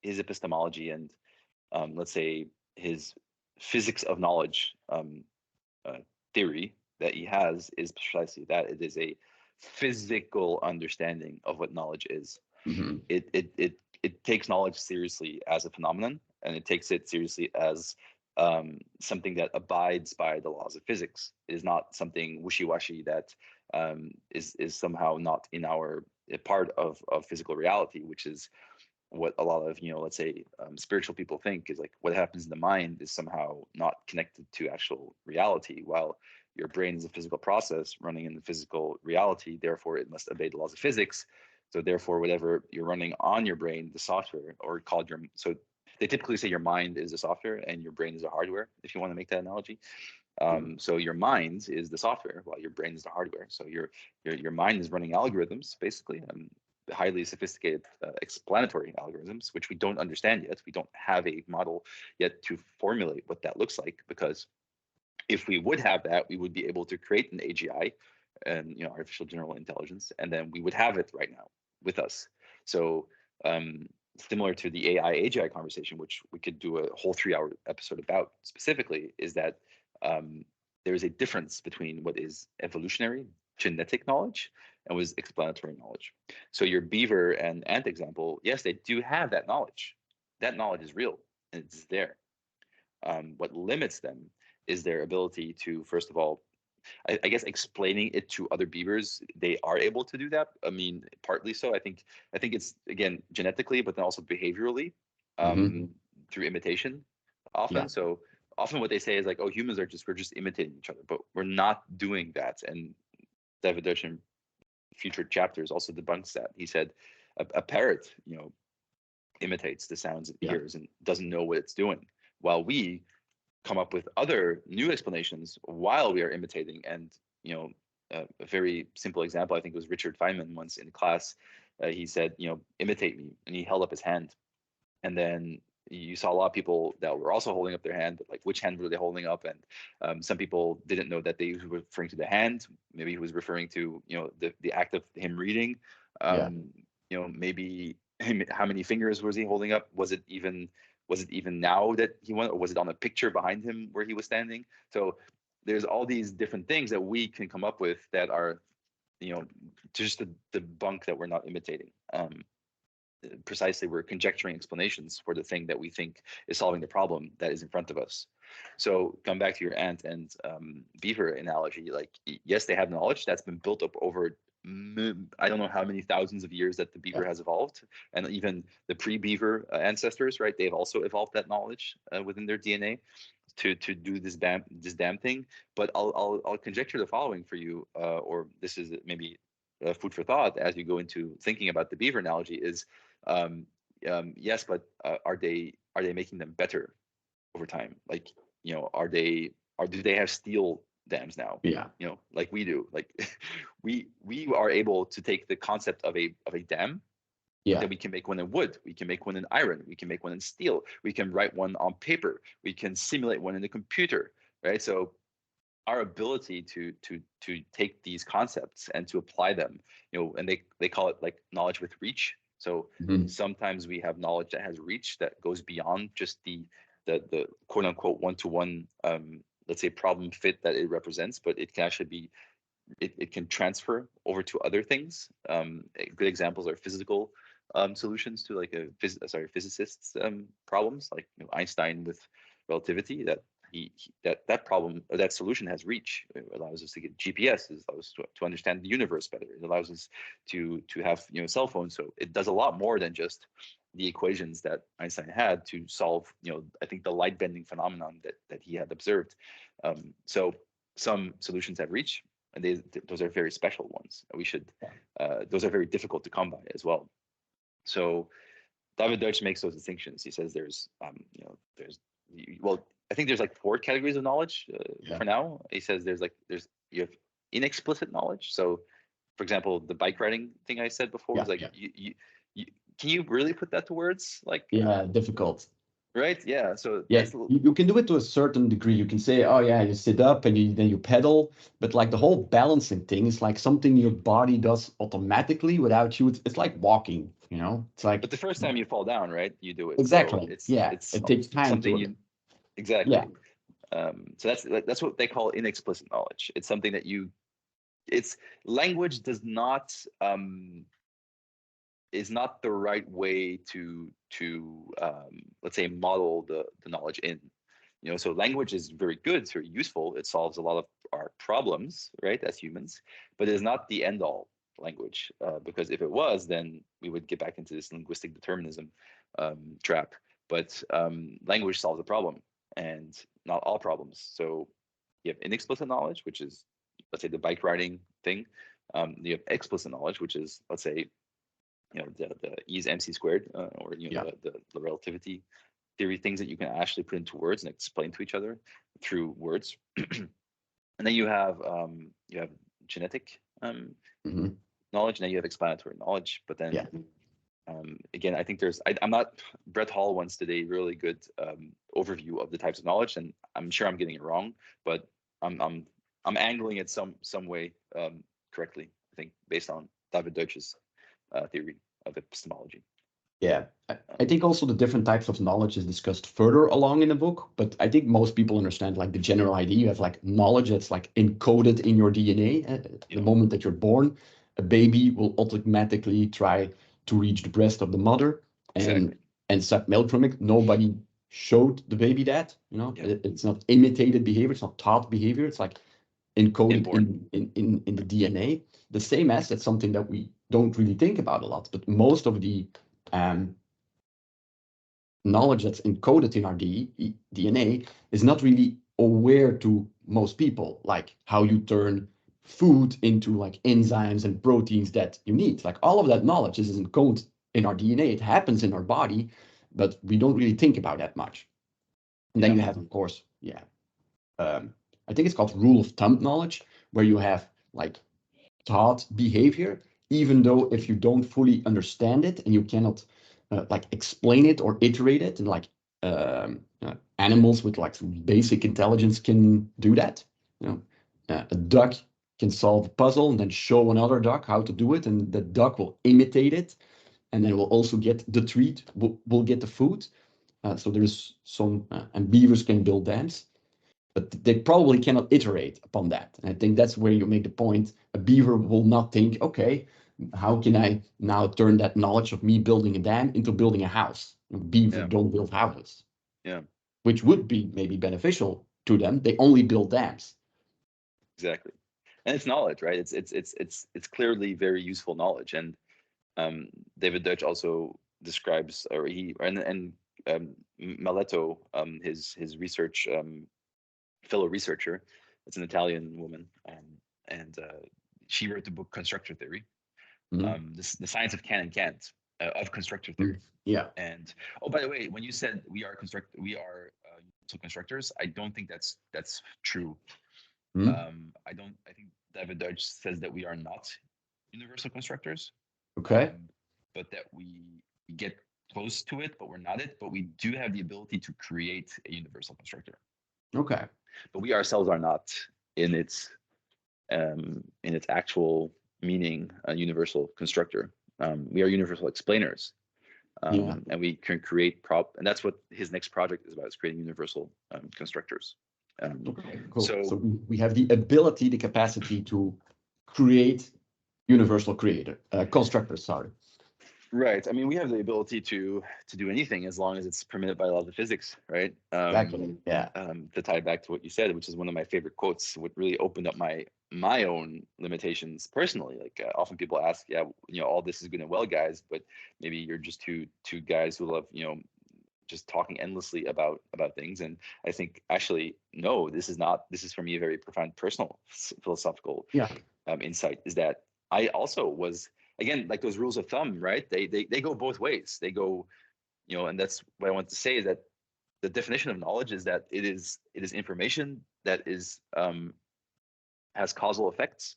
his epistemology and let's say his physics of knowledge uh, theory that he has is precisely that. It is a physical understanding of what knowledge is. Mm-hmm. It takes knowledge seriously as a phenomenon, and it takes it seriously as something that abides by the laws of physics. It is not something wishy-washy that is somehow not in our part of physical reality, which is what a lot of let's say spiritual people think is like what happens in the mind is somehow not connected to actual reality, while your brain is a physical process running in the physical reality, therefore it must obey the laws of physics. So therefore whatever you're running on your brain, the software, or called your, so they typically say your mind is the software and your brain is the hardware, if you want to make that analogy. So your mind is the software while your brain is the hardware. So your mind is running algorithms, basically, highly sophisticated explanatory algorithms, which we don't understand yet. We don't have a model yet to formulate what that looks like, because if we would have that, we would be able to create an AGI, and artificial general intelligence, and then we would have it right now with us. So similar to the AI AGI conversation, which we could do a whole 3-hour episode about specifically, is that there is a difference between what is evolutionary genetic knowledge and what is explanatory knowledge. So your beaver and ant example, yes, they do have that knowledge. That knowledge is real and it's there. What limits them is their ability to, first of all, I guess explaining it to other beavers. They are able to do that. I mean, partly so. I think it's again genetically, but then also behaviorally, Mm-hmm. through imitation, often. Yeah. So often what they say is like, "Oh, humans we're just imitating each other," but we're not doing that. And David Deutsch in future chapters also debunks that. He said a parrot, imitates the sounds it Yeah. hears and doesn't know what it's doing, while we come up with other new explanations while we are imitating. And a very simple example, I think it was Richard Feynman once in class he said, imitate me, and he held up his hand, and then you saw a lot of people that were also holding up their hand, but like which hand were they holding up? And some people didn't know that they were referring to the hand. Maybe he was referring to the act of him reading. Maybe how many fingers was he holding up? Was it even now that he went, or was it on a picture behind him where he was standing? So there's all these different things that we can come up with that are just to debunk that we're not imitating. Precisely, we're conjecturing explanations for the thing that we think is solving the problem that is in front of us. So come back to your ant and beaver analogy. Like, yes, they have knowledge that's been built up over I don't know how many thousands of years that the beaver has evolved, and even the pre-beaver ancestors, right? They've also evolved that knowledge within their DNA to do this damn thing. But I'll conjecture the following for you, or this is maybe food for thought as you go into thinking about the beaver analogy. Is yes, but are they making them better over time? Like, do they have steel dams now? Yeah. Like we do. Like we are able to take the concept of a dam. Yeah. That we can make one in wood, we can make one in iron, we can make one in steel, we can write one on paper, we can simulate one in the computer, right? So our ability to take these concepts and to apply them, and they call it like knowledge with reach. So sometimes we have knowledge that has reach that goes beyond just the quote unquote one-to-one let's say problem fit that it represents, but it can actually be it can transfer over to other things. Good examples are physical solutions to like physicists problems, like Einstein with relativity, that that problem or that solution has reach. It allows us to get GPS, it allows us to understand the universe better, it allows us to have cell phones. So it does a lot more than just the equations that Einstein had to solve I think the light bending phenomenon that he had observed. So some solutions have reach, and those are very special ones. We should those are very difficult to come by as well. So David Deutsch makes those distinctions. He says there's I think there's like 4 categories of knowledge for now. He says you have inexplicit knowledge. So, for example, the bike riding thing I said before was like, you can you really put that to words? Like, difficult. Right? Yeah. So you can do it to a certain degree. You can say, oh yeah, you sit up and then you pedal, but like the whole balancing thing is like something your body does automatically without you. It's like walking, It's like. But the first time you fall down, right? You do it. Exactly. So it takes time. Something exactly. Yeah. So that's what they call inexplicit knowledge. It's something that it's language does not is not the right way to let's say model the knowledge in. So language is very good, it's very useful, it solves a lot of our problems, right, as humans, but it is not the end all language, because if it was, then we would get back into this linguistic determinism trap. But language solves a problem, and not all problems. So you have inexplicit knowledge, which is, let's say, the bike riding thing. You have explicit knowledge, which is, let's say, the E is mc squared, or the relativity theory, things that you can actually put into words and explain to each other through words. And then you have genetic knowledge, and then you have explanatory knowledge. But then again, I think I'm not. Brett Hall once did a really good overview of the types of knowledge, and I'm sure I'm getting it wrong, but I'm angling it some way correctly, I think, based on David Deutsch's theory of epistemology. Yeah, I think also the different types of knowledge is discussed further along in the book, but I think most people understand like the general idea. You have like knowledge that's like encoded in your DNA. At the moment that you're born, a baby will automatically try to reach the breast of the mother and suck milk from it. Nobody showed the baby that, it's not imitated behavior, it's not taught behavior, it's like encoded in the DNA. The same as that's something that we don't really think about a lot, but most of the knowledge that's encoded in our DNA is not really aware to most people, like how you turn food into like enzymes and proteins that you need. Like all of that knowledge is encoded in our DNA. It happens in our body, but we don't really think about that much. And then you have, of course, I think it's called rule of thumb knowledge, where you have like taught behavior, even though if you don't fully understand it and you cannot like explain it or iterate it, and like animals with like some basic intelligence can do that. You know, a duck can solve a puzzle and then show another duck how to do it, and the duck will imitate it, and then will also get the treat, will get the food. So there's some, and beavers can build dams, but they probably cannot iterate upon that. And I think that's where you make the point. A beaver will not think, okay, how can I now turn that knowledge of me building a dam into building a house? Beaver Yeah. don't build houses, Yeah. which would be maybe beneficial to them. They only build dams. Exactly. And it's knowledge, right? It's clearly very useful knowledge. And David Deutsch also describes, or he and Maletto, his research fellow researcher, it's an Italian woman, and she wrote the book Constructor Theory, the science of can and can't of constructor theory. Yeah. And oh, by the way, when you said we are universal constructors, I don't think that's true. I don't. I think David Deutsch says that we are not universal constructors. Okay. But that we get close to it, but we're not it. But we do have the ability to create a universal constructor. Okay. But we ourselves are not in its actual meaning a universal constructor. We are universal explainers. And we can create and that's what his next project is about, is creating universal constructors. Okay, cool. So we have the ability, the capacity to create universal constructors, sorry. Right. I mean, we have the ability to do anything as long as it's permitted by laws of physics, right? Exactly. Yeah. To tie back to what you said, which is one of my favorite quotes, what really opened up my own limitations personally. Like often people ask, yeah, all this is good and well, guys, but maybe you're just two guys who love, just talking endlessly about things. And I think actually, no, this is for me a very profound personal philosophical insight, is that I also was, again, like those rules of thumb, right? They go both ways. They go, and that's what I want to say, is that the definition of knowledge is that it is information that is has causal effects.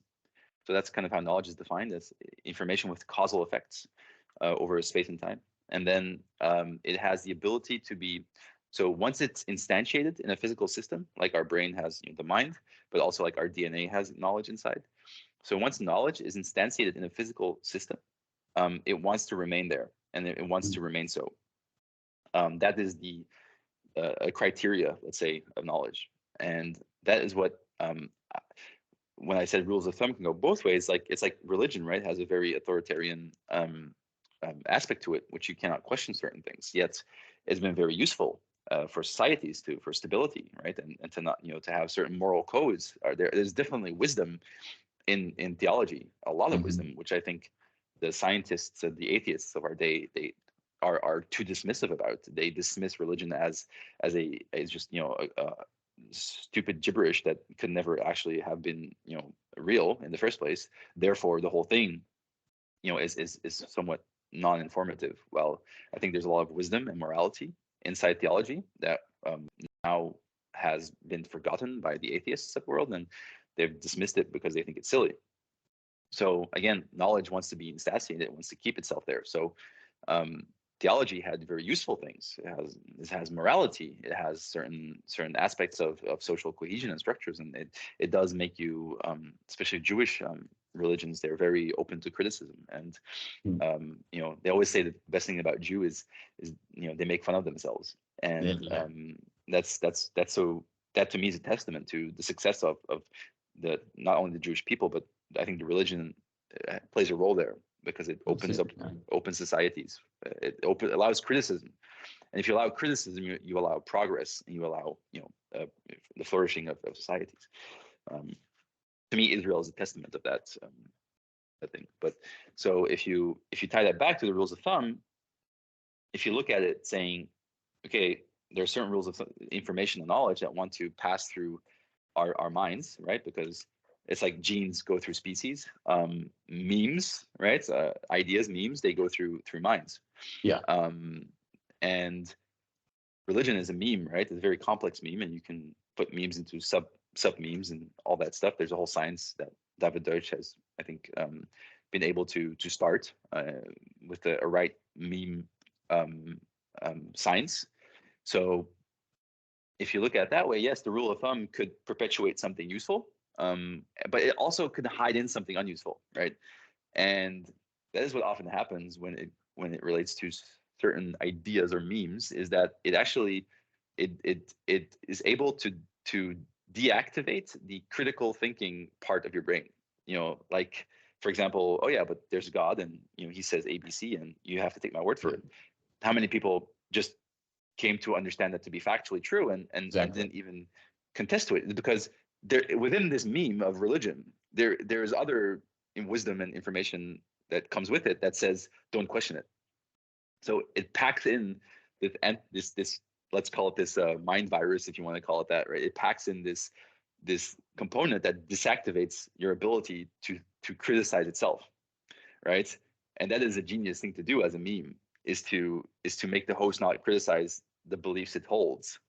So that's kind of how knowledge is defined, as information with causal effects over space and time. And then it has the ability to be, so once it's instantiated in a physical system, like our brain has the mind, but also like our DNA has knowledge inside. So once knowledge is instantiated in a physical system, it wants to remain there, and it wants to remain so. That is the criteria, let's say, of knowledge. And that is what, when I said rules of thumb can go both ways, like it's like religion, right? It has a very authoritarian aspect to it, which you cannot question certain things. Yet it's been very useful for societies for stability, right? And to not, to have certain moral codes. There's definitely wisdom in theology, a lot of wisdom, which I think the scientists and the atheists of our day, they are too dismissive about. They dismiss religion as just a stupid gibberish that could never actually have been real in the first place. Therefore, the whole thing is somewhat non-informative. Well, I think there's a lot of wisdom and morality inside theology that now has been forgotten by the atheists of the world, and they've dismissed it because they think it's silly. So again, knowledge wants to be instantiated, it wants to keep itself there. So theology had very useful things. It has morality. It has certain aspects of social cohesion and structures, and it does make you, especially Jewish religions, they're very open to criticism. And they always say the best thing about Jew is they make fun of themselves, and that to me is a testament to the success of the not only the Jewish people, but I think the religion plays a role there, because it opens up open societies. It allows criticism, and if you allow criticism, you allow progress, and you allow the flourishing of societies. To me, Israel is a testament of that. I think. But so if you tie that back to the rules of thumb, if you look at it saying, okay, there are certain rules of information and knowledge that want to pass through our minds, right? Because it's like genes go through species. Memes, right? Ideas, memes, they go through minds. Yeah. And religion is a meme, right? It's a very complex meme, and you can put memes into sub memes and all that stuff. There's a whole science that David Deutsch has, I think, been able to start with a right meme science. So if you look at it that way, yes, the rule of thumb could perpetuate something useful, but it also could hide in something unuseful, right? And that is what often happens when it relates to certain ideas or memes, is that it actually it is able to deactivate the critical thinking part of your brain. Like, for example, oh yeah, but there's God, and he says ABC, and you have to take my word for it. How many people just came to understand that to be factually true, and didn't even contest to it? Because there, within this meme of religion, there is other wisdom and information that comes with it that says don't question it. So it packs in this let's call it this mind virus, if you want to call it that, right? It packs in this component that deactivates your ability to criticize itself, right? And that is a genius thing to do as a meme, is to make the host not criticize the beliefs it holds.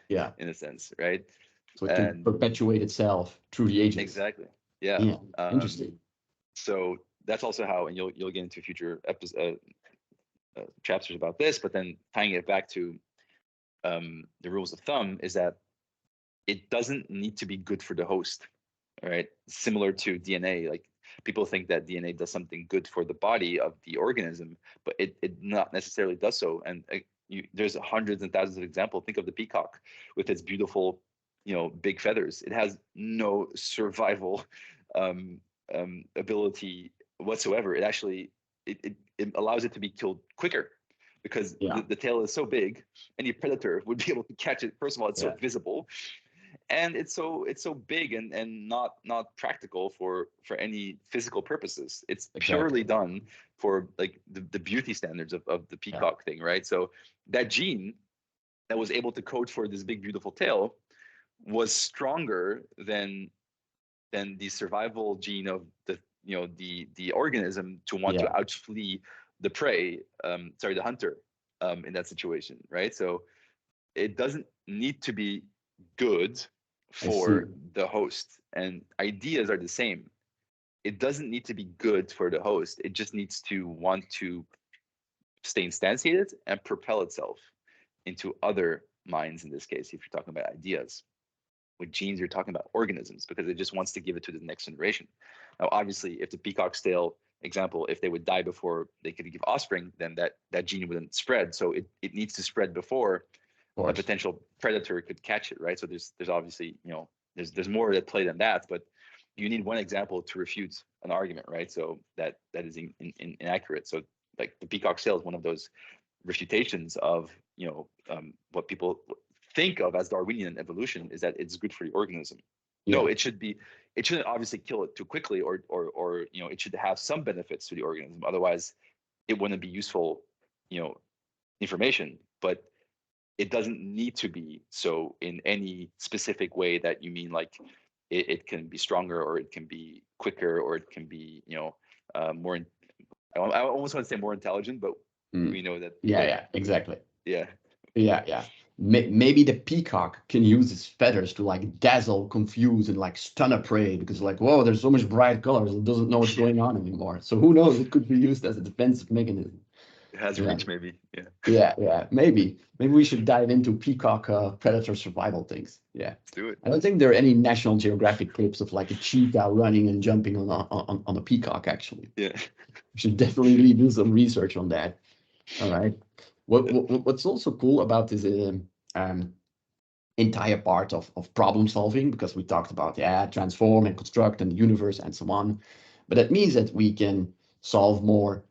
Yeah. In a sense, right? So it can perpetuate itself through the ages. Exactly. Yeah. Yeah. Interesting. So that's also how, and you'll get into future chapters about this, but then tying it back to the rules of thumb, is that it doesn't need to be good for the host, right? Similar to DNA, like people think that DNA does something good for the body of the organism, but it not necessarily does so. And there's hundreds and thousands of examples. Think of the peacock with its beautiful, big feathers. It has no survival ability whatsoever. It actually it allows it to be killed quicker, because the tail is so big, any predator would be able to catch it. First of all, it's so visible, and it's so big and not practical for any physical purposes. It's purely done for like the beauty standards of the peacock thing, right? So that gene that was able to code for this big beautiful tail was stronger than the survival gene of the organism to want to outflee the prey, the hunter, in that situation, right? So it doesn't need to be good for the host, and ideas are the same. It doesn't need to be good for the host. It just needs to want to stay instantiated and propel itself into other minds. In this case, if you're talking about ideas, with genes, you're talking about organisms, because it just wants to give it to the next generation. Now, obviously, if the peacock's tail example, if they would die before they could give offspring, then that gene wouldn't spread. So it needs to spread before a potential predator could catch it, right? So there's obviously, there's more at play than that, but you need one example to refute an argument, right? So that is inaccurate. So like the peacock's tail is one of those refutations of what people think of as Darwinian evolution, is that it's good for the organism. No, it shouldn't obviously kill it too quickly, or it should have some benefits to the organism. Otherwise, it wouldn't be useful, information. But it doesn't need to be so in any specific way that you mean, like it can be stronger, or it can be quicker, or it can be more. I almost want to say more intelligent, but we know that. Exactly. Yeah. Maybe the peacock can use its feathers to like dazzle, confuse, and like stun a prey, because like, whoa, there's so much bright colors, it doesn't know what's going on anymore. So who knows, it could be used as a defensive mechanism. It has reach, maybe. Maybe we should dive into peacock predator survival things. Let's do it. I don't think there are any National Geographic clips of like a cheetah running and jumping on a peacock, actually. We should definitely do some research on that. All right. What's also cool about this entire part of problem solving, because we talked about transform and construct and the universe and so on, but that means that we can solve more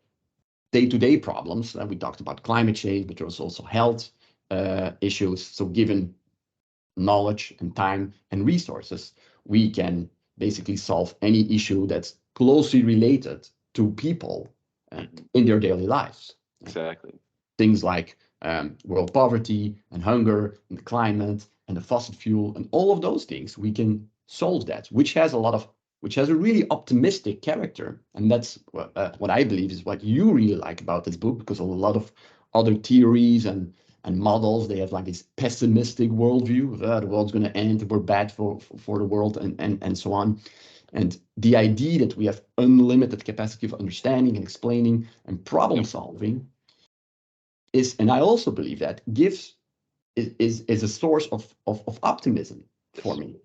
day-to-day problems. And we talked about climate change, but there's also health issues. So given knowledge and time and resources, we can basically solve any issue that's closely related to people in their daily lives. Exactly. Things like world poverty and hunger and the climate and the fossil fuel and all of those things, we can solve that, which has a really optimistic character. And that's what I believe is what you really like about this book, because a lot of other theories and and models. They have like this pessimistic worldview. The world's going to end. We're bad for the world, and so on. And the idea that we have unlimited capacity of understanding and explaining and problem solving is, and I also believe that gives is a source of optimism for me.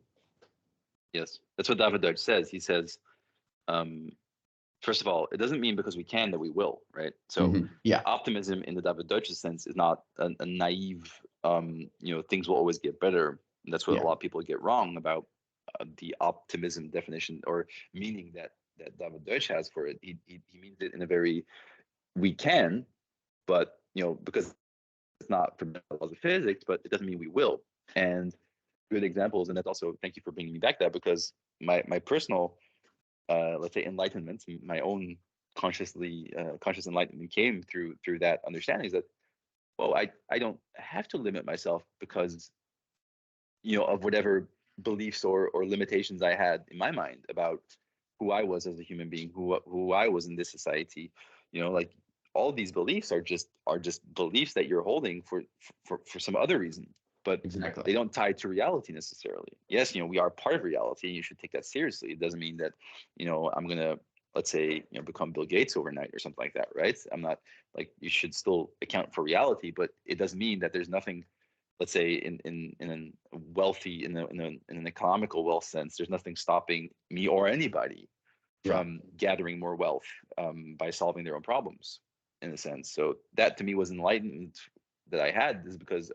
Yes, that's what David Deutsch says. He says, first of all, it doesn't mean because we can that we will, right? So yeah, optimism in the David Deutsch sense is not a naive, things will always get better. And that's what a lot of people get wrong about the optimism definition or meaning that David Deutsch has for it. He means it in a very, we can, but because it's not from the laws of physics, but it doesn't mean we will. And good examples, and that's also, thank you for bringing me back that, because my personal let's say enlightenment, my own conscious enlightenment came through that understanding, is that, well, I don't have to limit myself because of whatever beliefs or limitations I had in my mind about who I was as a human being, who I was in this society. Like, all these beliefs are just beliefs that you're holding for some other reason, but exactly. They don't tie to reality necessarily. Yes, we are part of reality, and you should take that seriously. It doesn't mean that I'm gonna, let's say, become Bill Gates overnight or something like that, right? I'm not, like, you should still account for reality, but it doesn't mean that there's nothing, let's say, in a wealthy, in an economical wealth sense, there's nothing stopping me or anybody from gathering more wealth by solving their own problems, in a sense. So that to me was enlightenment that I had, is because,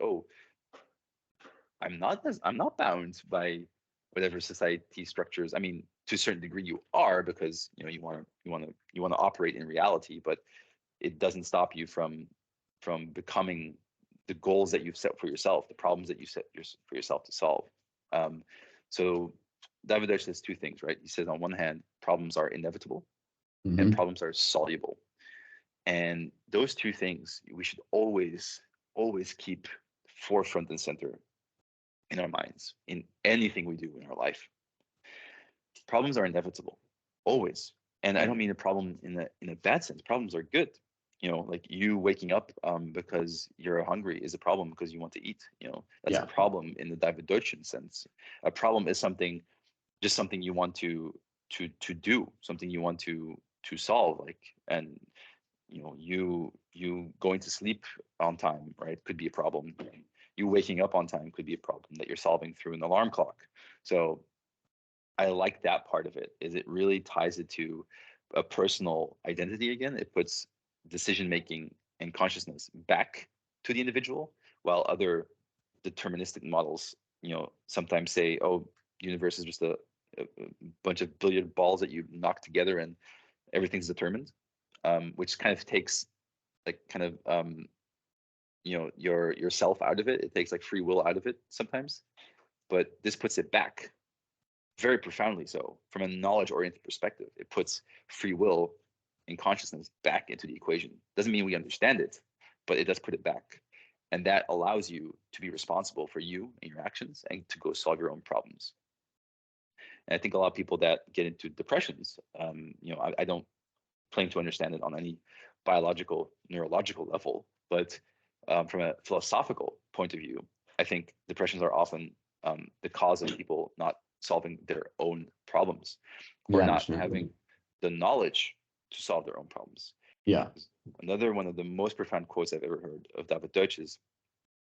I'm not bound by whatever society structures. I mean, to a certain degree you are, because you want to operate in reality, but it doesn't stop you from becoming the goals that you've set for yourself, the problems that you set for yourself to solve. So David Deutsch says two things, right? He says, on one hand, problems are inevitable and problems are soluble. And those two things we should always keep forefront and center in our minds, in anything we do in our life. Problems are inevitable, always. And I don't mean a problem in a bad sense. Problems are good. Like you waking up because you're hungry is a problem, because you want to eat. That's a problem in the David Deutschen sense. A problem is just something you want to do, something you want to solve. Like, and you going to sleep on time, right, could be a problem. You waking up on time could be a problem that you're solving through an alarm clock. So I like that part of it, is it really ties it to a personal identity again. It puts decision making and consciousness back to the individual, while other deterministic models, sometimes say, oh, the universe is just a bunch of billiard balls that you knock together and everything's determined, which kind of takes, like, kind of yourself out of it. It takes, like, free will out of it sometimes, but this puts it back very profoundly. So from a knowledge oriented perspective, it puts free will and consciousness back into the equation. Doesn't mean we understand it, but it does put it back, and that allows you to be responsible for you and your actions, and to go solve your own problems. And I think a lot of people that get into depressions, I don't claim to understand it on any biological, neurological level, but from a philosophical point of view, I think depressions are often the cause of people not solving their own problems, or not having the knowledge to solve their own problems. Yeah. Another one of the most profound quotes I've ever heard of David Deutsch is,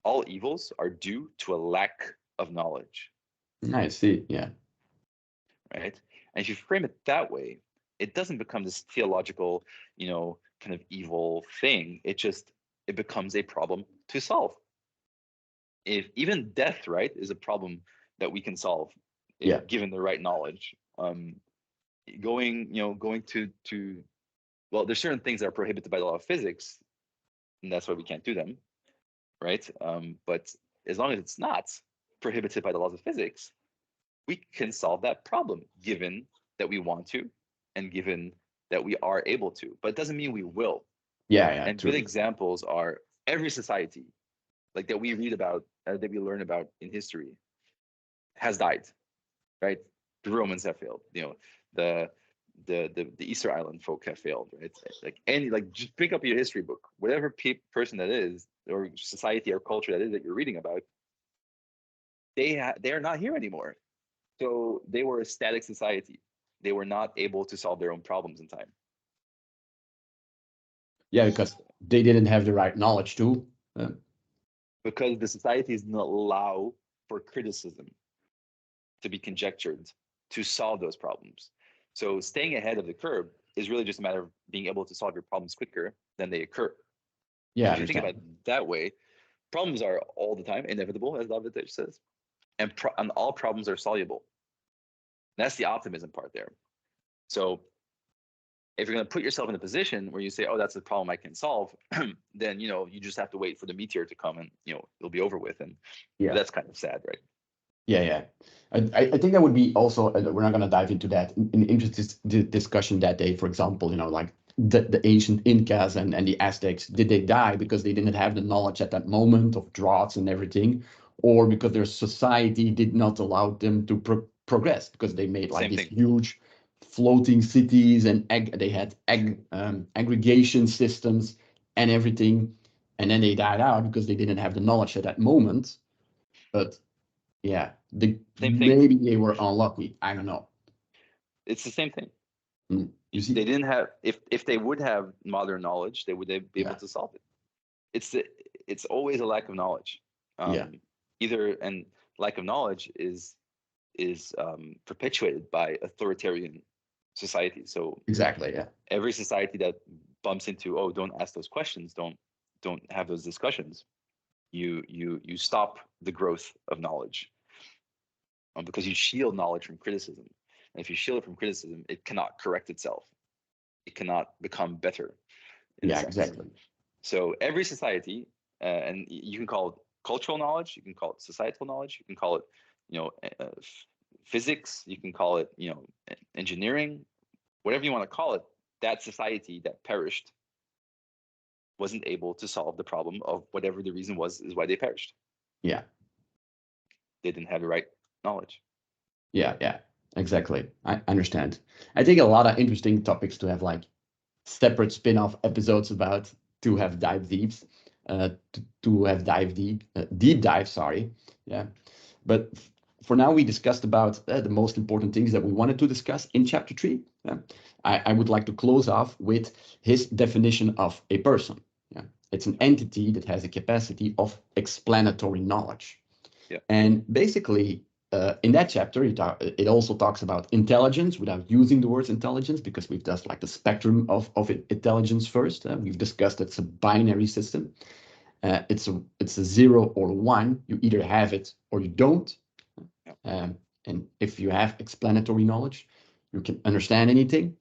all evils are due to a lack of knowledge. I see. Yeah. Right. And if you frame it that way, it doesn't become this theological, kind of evil thing. It becomes a problem to solve. If even death, right, is a problem that we can solve, if given the right knowledge. Going to well, there's certain things that are prohibited by the law of physics, and that's why we can't do them, right? But as long as it's not prohibited by the laws of physics, we can solve that problem, given that we want to, and given that we are able to. But it doesn't mean we will. Yeah. And good examples are every society, like, that we read about, that we learn about in history, has died, right? The Romans have failed. The Easter Island folk have failed, right? Like, just pick up your history book, whatever person that is, or society or culture that you're reading about, they are not here anymore. So they were a static society. They were not able to solve their own problems in time. Yeah, because they didn't have the right knowledge too. Because the society doesn't allow for criticism to be conjectured to solve those problems. So staying ahead of the curve is really just a matter of being able to solve your problems quicker than they occur. Yeah, I If you think about understand. it that way, problems are all the time inevitable, as Deutsch says, and all problems are soluble. That's the optimism part there. So if you're going to put yourself in a position where you say, "Oh, that's a problem I can solve," then you just have to wait for the meteor to come, and it'll be over with. And Yeah. that's kind of sad, right? Yeah, yeah. I think that would be also, we're not going to dive into that in interesting discussion that day. For example, like the ancient Incas and the Aztecs, did they die because they didn't have the knowledge at that moment of droughts and everything, or because their society did not allow them to progress because they made like Same these thing. huge floating cities and they had aggregation systems and everything, and then they died out because they didn't have the knowledge at that moment. But yeah, Same thing. maybe they were unlucky. I don't know. It's the same thing. You They see? didn't have, if they would have modern knowledge, they would be able Yeah, to solve it. It's always a lack of knowledge. yeah, Either and lack of knowledge is perpetuated by authoritarian society. So exactly. Yeah, every society that bumps into, oh, don't ask those questions, don't have those discussions, you stop the growth of knowledge, because you shield knowledge from criticism. And if you shield it from criticism, it cannot correct itself. It cannot become better, in a yeah, sense. exactly. So every society, and you can call it cultural knowledge, you can call it societal knowledge, you can call it, physics, you can call it, engineering, whatever you want to call it. That society that perished wasn't able to solve the problem of whatever the reason was, is why they perished. Yeah, They didn't have the right knowledge. yeah, yeah, exactly. I understand. I think a lot of interesting topics to have like separate spin-off episodes about, to have dive deeps, to have deep dive. Sorry, yeah. But for now, we discussed about the most important things that we wanted to discuss in chapter 3. Yeah. I would like to close off with his definition of a person. Yeah. It's an entity that has a capacity of explanatory knowledge. Yeah. And basically, in that chapter, it also talks about intelligence without using the words intelligence, because we've done like the spectrum of intelligence first. We've discussed it's a binary system. It's a 0 or 1. You either have it or you don't. Yeah. And if you have explanatory knowledge, you can understand anything.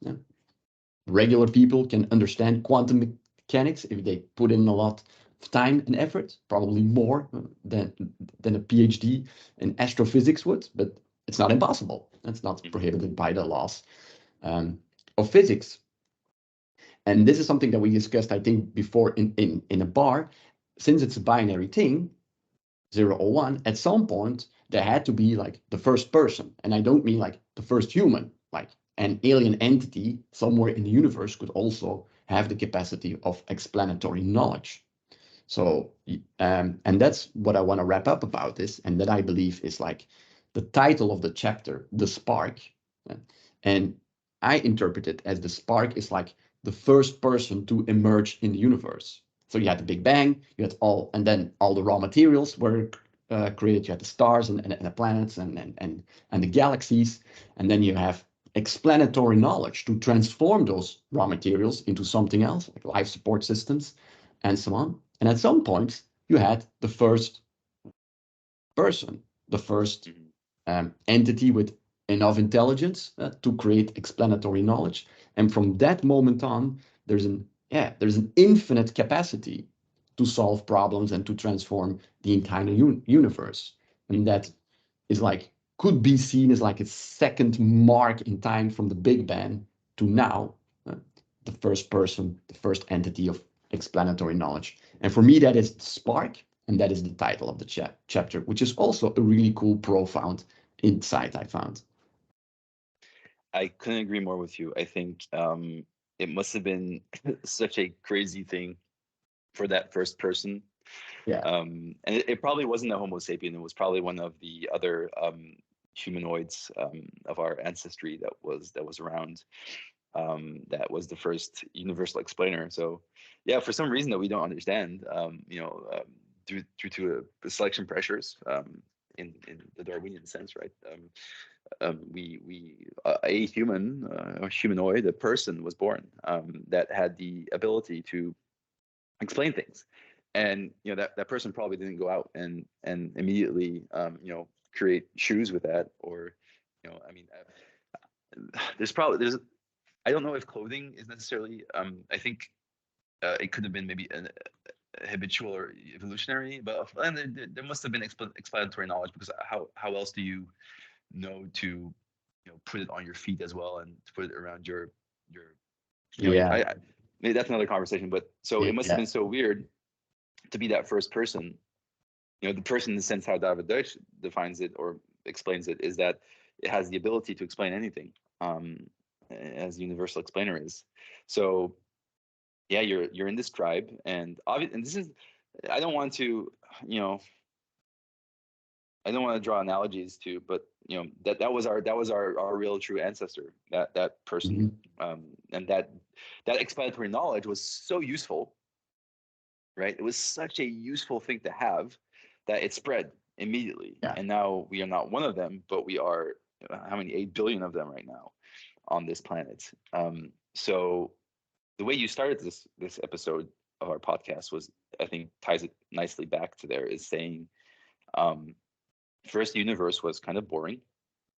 Regular people can understand quantum mechanics if they put in a lot of time and effort, probably more than a PhD in astrophysics would, but it's not impossible. It's not prohibited by the laws of physics. And this is something that we discussed, I think, before in a bar. Since it's a binary thing, 0 or 1, at some point there had to be like the first person. And I don't mean like the first human, like an alien entity somewhere in the universe could also have the capacity of explanatory knowledge. So, and that's what I want to wrap up about this. And that I believe is like the title of the chapter, The Spark. And I interpret it as the spark is like the first person to emerge in the universe. So you had the Big Bang, you had and then all the raw materials were created. You had the stars and the planets and the galaxies, and then you have explanatory knowledge to transform those raw materials into something else, like life support systems, and so on. And at some point, you had the first person, the first entity with enough intelligence to create explanatory knowledge. And from that moment on, there's an infinite capacity to solve problems and to transform the entire universe. And that is like, could be seen as like a second mark in time from the Big Bang to now, the first person, the first entity of explanatory knowledge. And for me, that is the spark, and that is the title of the chapter, which is also a really cool, profound insight I found. I couldn't agree more with you. I think it must have been such a crazy thing for that first person Yeah. And it probably wasn't a Homo sapien. It was probably one of the other humanoids of our ancestry that was around. That was the first universal explainer. So, yeah, for some reason that we don't understand, due to selection pressures, in the Darwinian sense, right? A human, a humanoid, a person was born that had the ability to explain things, and that person probably didn't go out and immediately create shoes with that, or I mean, there's I don't know if clothing is necessarily. I think it could have been maybe an habitual or evolutionary, but and there must have been explanatory knowledge, because how else do you know to put it on your feet as well, and to put it around your Yeah. maybe that's another conversation. But so it must have Yeah. been so weird to be that first person. The person, in the sense how David Deutsch defines it or explains it, is that it has the ability to explain anything, as the universal explainer is. So yeah, you're in this tribe, and this is, I don't want to, I don't want to draw analogies to, but that was our real true ancestor, that person, and that explanatory knowledge was so useful, right? It was such a useful thing to have that it spread immediately. Yeah. And now we are not one of them, but we are, how many, 8 billion of them right now on this planet. So the way you started this episode of our podcast was, I think, ties it nicely back to there, is saying, first, the universe was kind of boring.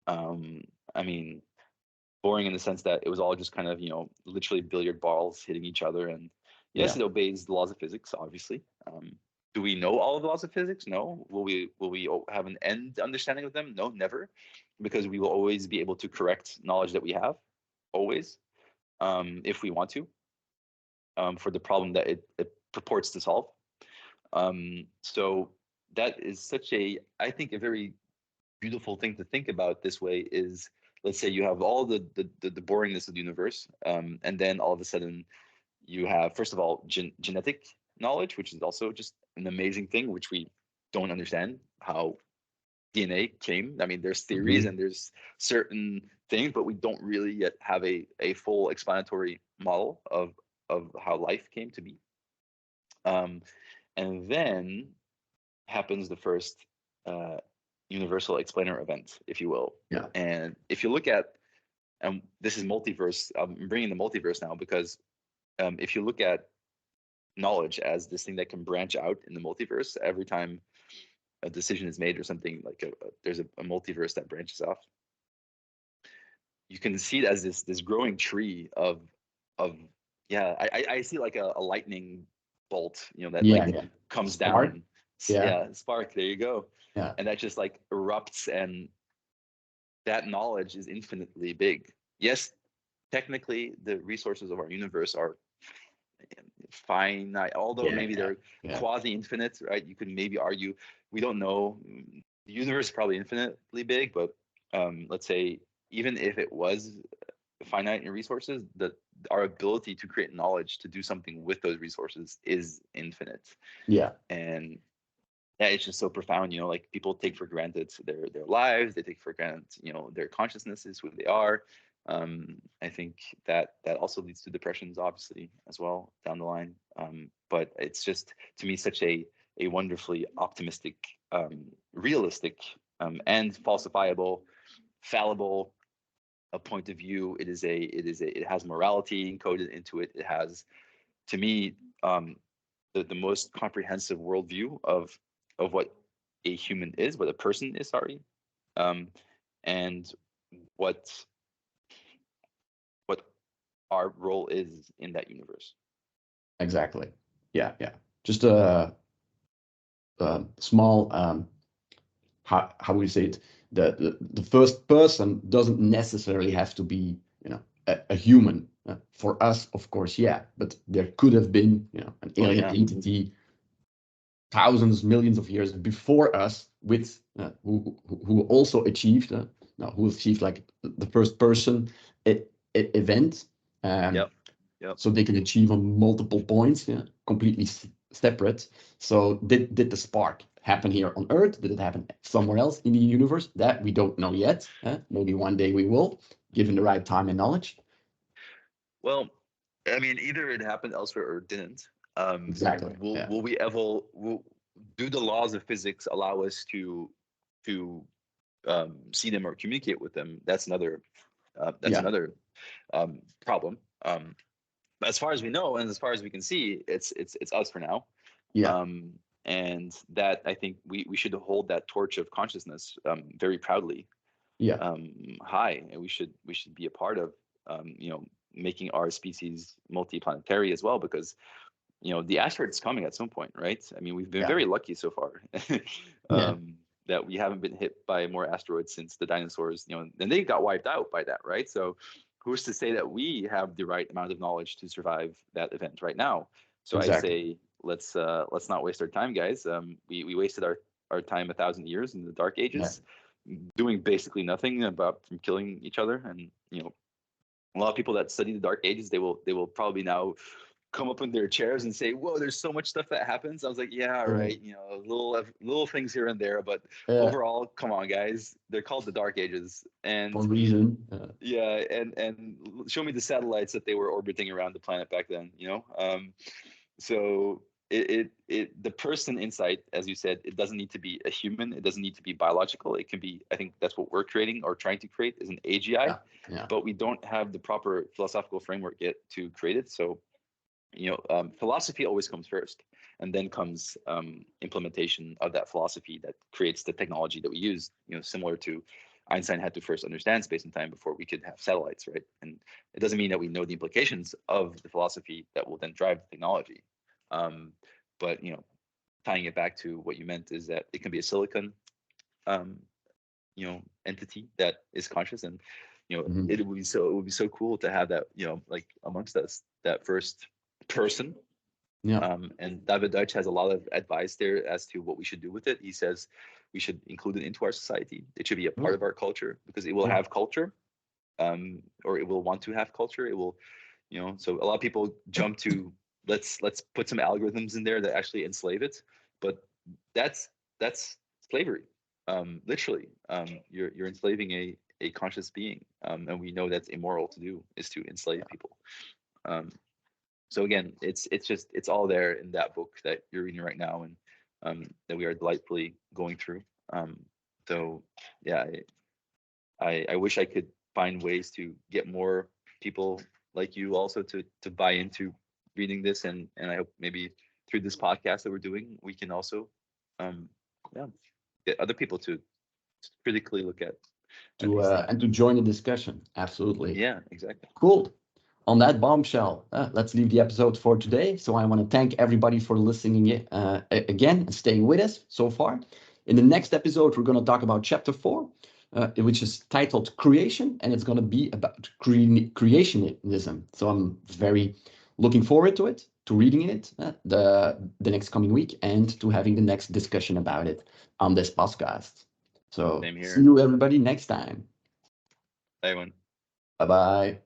I mean, boring in the sense that it was all just kind of, literally billiard balls hitting each other. And yes, Yeah. it obeys the laws of physics, obviously. Do we know all of the laws of physics? No. Will we have an end understanding of them? No, never, because we will always be able to correct knowledge that we have, always, if we want to, for the problem that it purports to solve. So that is such I think, a very beautiful thing to think about this way. Is, let's say you have all the boringness of the universe, and then all of a sudden you have, first of all, genetic knowledge, which is also just an amazing thing, which we don't understand how DNA came. I mean, there's theories and there's certain things, but we don't really yet have a full explanatory model of how life came to be. And then happens the first universal explainer event, if you will. Yeah. And if you look at, and this is multiverse, I'm bringing the multiverse now, because if you look at knowledge as this thing that can branch out in the multiverse every time a decision is made, or something like there's a multiverse that branches off, you can see it as this growing tree of yeah, I see like a lightning bolt, that Yeah. like Yeah. comes Spark. down. Yeah. Yeah, spark, there you go. Yeah. And that just like erupts, and that knowledge is infinitely big. Yes, technically the resources of our universe are finite, although Yeah. maybe Yeah. they're Yeah. quasi-infinite, right? You could maybe argue, we don't know, the universe is probably infinitely big, but let's say, even if it was finite in resources, that our ability to create knowledge, to do something with those resources, is infinite. Yeah. And yeah, it's just so profound. Like, people take for granted their lives, they take for granted their consciousnesses, who they are. I think that also leads to depressions, obviously, as well, down the line. But it's just, to me, such a wonderfully optimistic, realistic, and falsifiable, fallible a point of view. It has morality encoded into it. It has, to me, the most comprehensive worldview of what a human is, what a person is, sorry, and what our role is in that universe. Exactly. Yeah. Yeah. Just a small, how we say it, the first person doesn't necessarily have to be a human. For us, of course, yeah, but there could have been an Oh alien yeah, entity thousands, millions of years before us, with who also achieved who achieved like the first person event. yep, yep, So they can achieve on multiple points, completely separate. So did the spark happen here on Earth? Did it happen somewhere else in the universe? That we don't know yet. Maybe one day we will, given the right time and knowledge. Well, I mean, either it happened elsewhere or it didn't. Exactly. Yeah. Will we ever? Do the laws of physics allow us to see them or communicate with them? That's another. That's Yeah. another problem. As far as we know, and as far as we can see, it's us for now. Yeah. And that, I think we should hold that torch of consciousness very proudly Yeah. high, and we should be a part of making our species multiplanetary as well, because the asteroid is coming at some point, right? I mean, we've been very lucky so far Yeah. that we haven't been hit by more asteroids since the dinosaurs, and they got wiped out by that, right? So who's to say that we have the right amount of knowledge to survive that event right now? So I Exactly. say let's not waste our time, guys. We wasted our time 1,000 years in the Dark Yeah. Ages, doing basically nothing about from killing each other. And a lot of people that study the Dark Ages, they will probably now come up in their chairs and say, "Whoa, there's so much stuff that happens." I was like, "Yeah, right. Little things here and there, but overall, come on, guys. They're called the Dark Ages, and for a reason. yeah, and show me the satellites that they were orbiting around the planet back then. So the person inside, as you said, it doesn't need to be a human. It doesn't need to be biological. It can be. I think that's what we're creating or trying to create is an AGI, Yeah. but we don't have the proper philosophical framework yet to create it. So philosophy always comes first, and then comes implementation of that philosophy that creates the technology that we use. Similar to Einstein had to first understand space and time before we could have satellites, right? And it doesn't mean that we know the implications of the philosophy that will then drive the technology. But tying it back to what you meant is that it can be a silicon, entity that is conscious, and Mhm. it would be so cool to have that, like amongst us, that first person. Yeah. And David Deutsch has a lot of advice there as to what we should do with it. He says we should include it into our society. It should be a part of our culture, because it will Yeah. have culture, or it will want to have culture. It will, so a lot of people jump to let's put some algorithms in there that actually enslave it, but that's slavery. Literally, you're enslaving a conscious being, and we know that's immoral to do, is to enslave people. So again, it's all there in that book that you're reading right now, and that we are delightfully going through. So yeah, I wish I could find ways to get more people like you also to buy into reading this, and I hope maybe through this podcast that we're doing, we can also yeah, get other people to critically look at To these things. and to join the discussion. Absolutely. Yeah, exactly. Cool. On that bombshell, let's leave the episode for today. So I want to thank everybody for listening again and staying with us so far. In the next episode, we're going to talk about chapter 4, which is titled Creation, and it's going to be about creationism. So I'm very looking forward to it, to reading it the next coming week, and to having the next discussion about it on this podcast. So Same see here. you everybody next time. Everyone. Bye bye.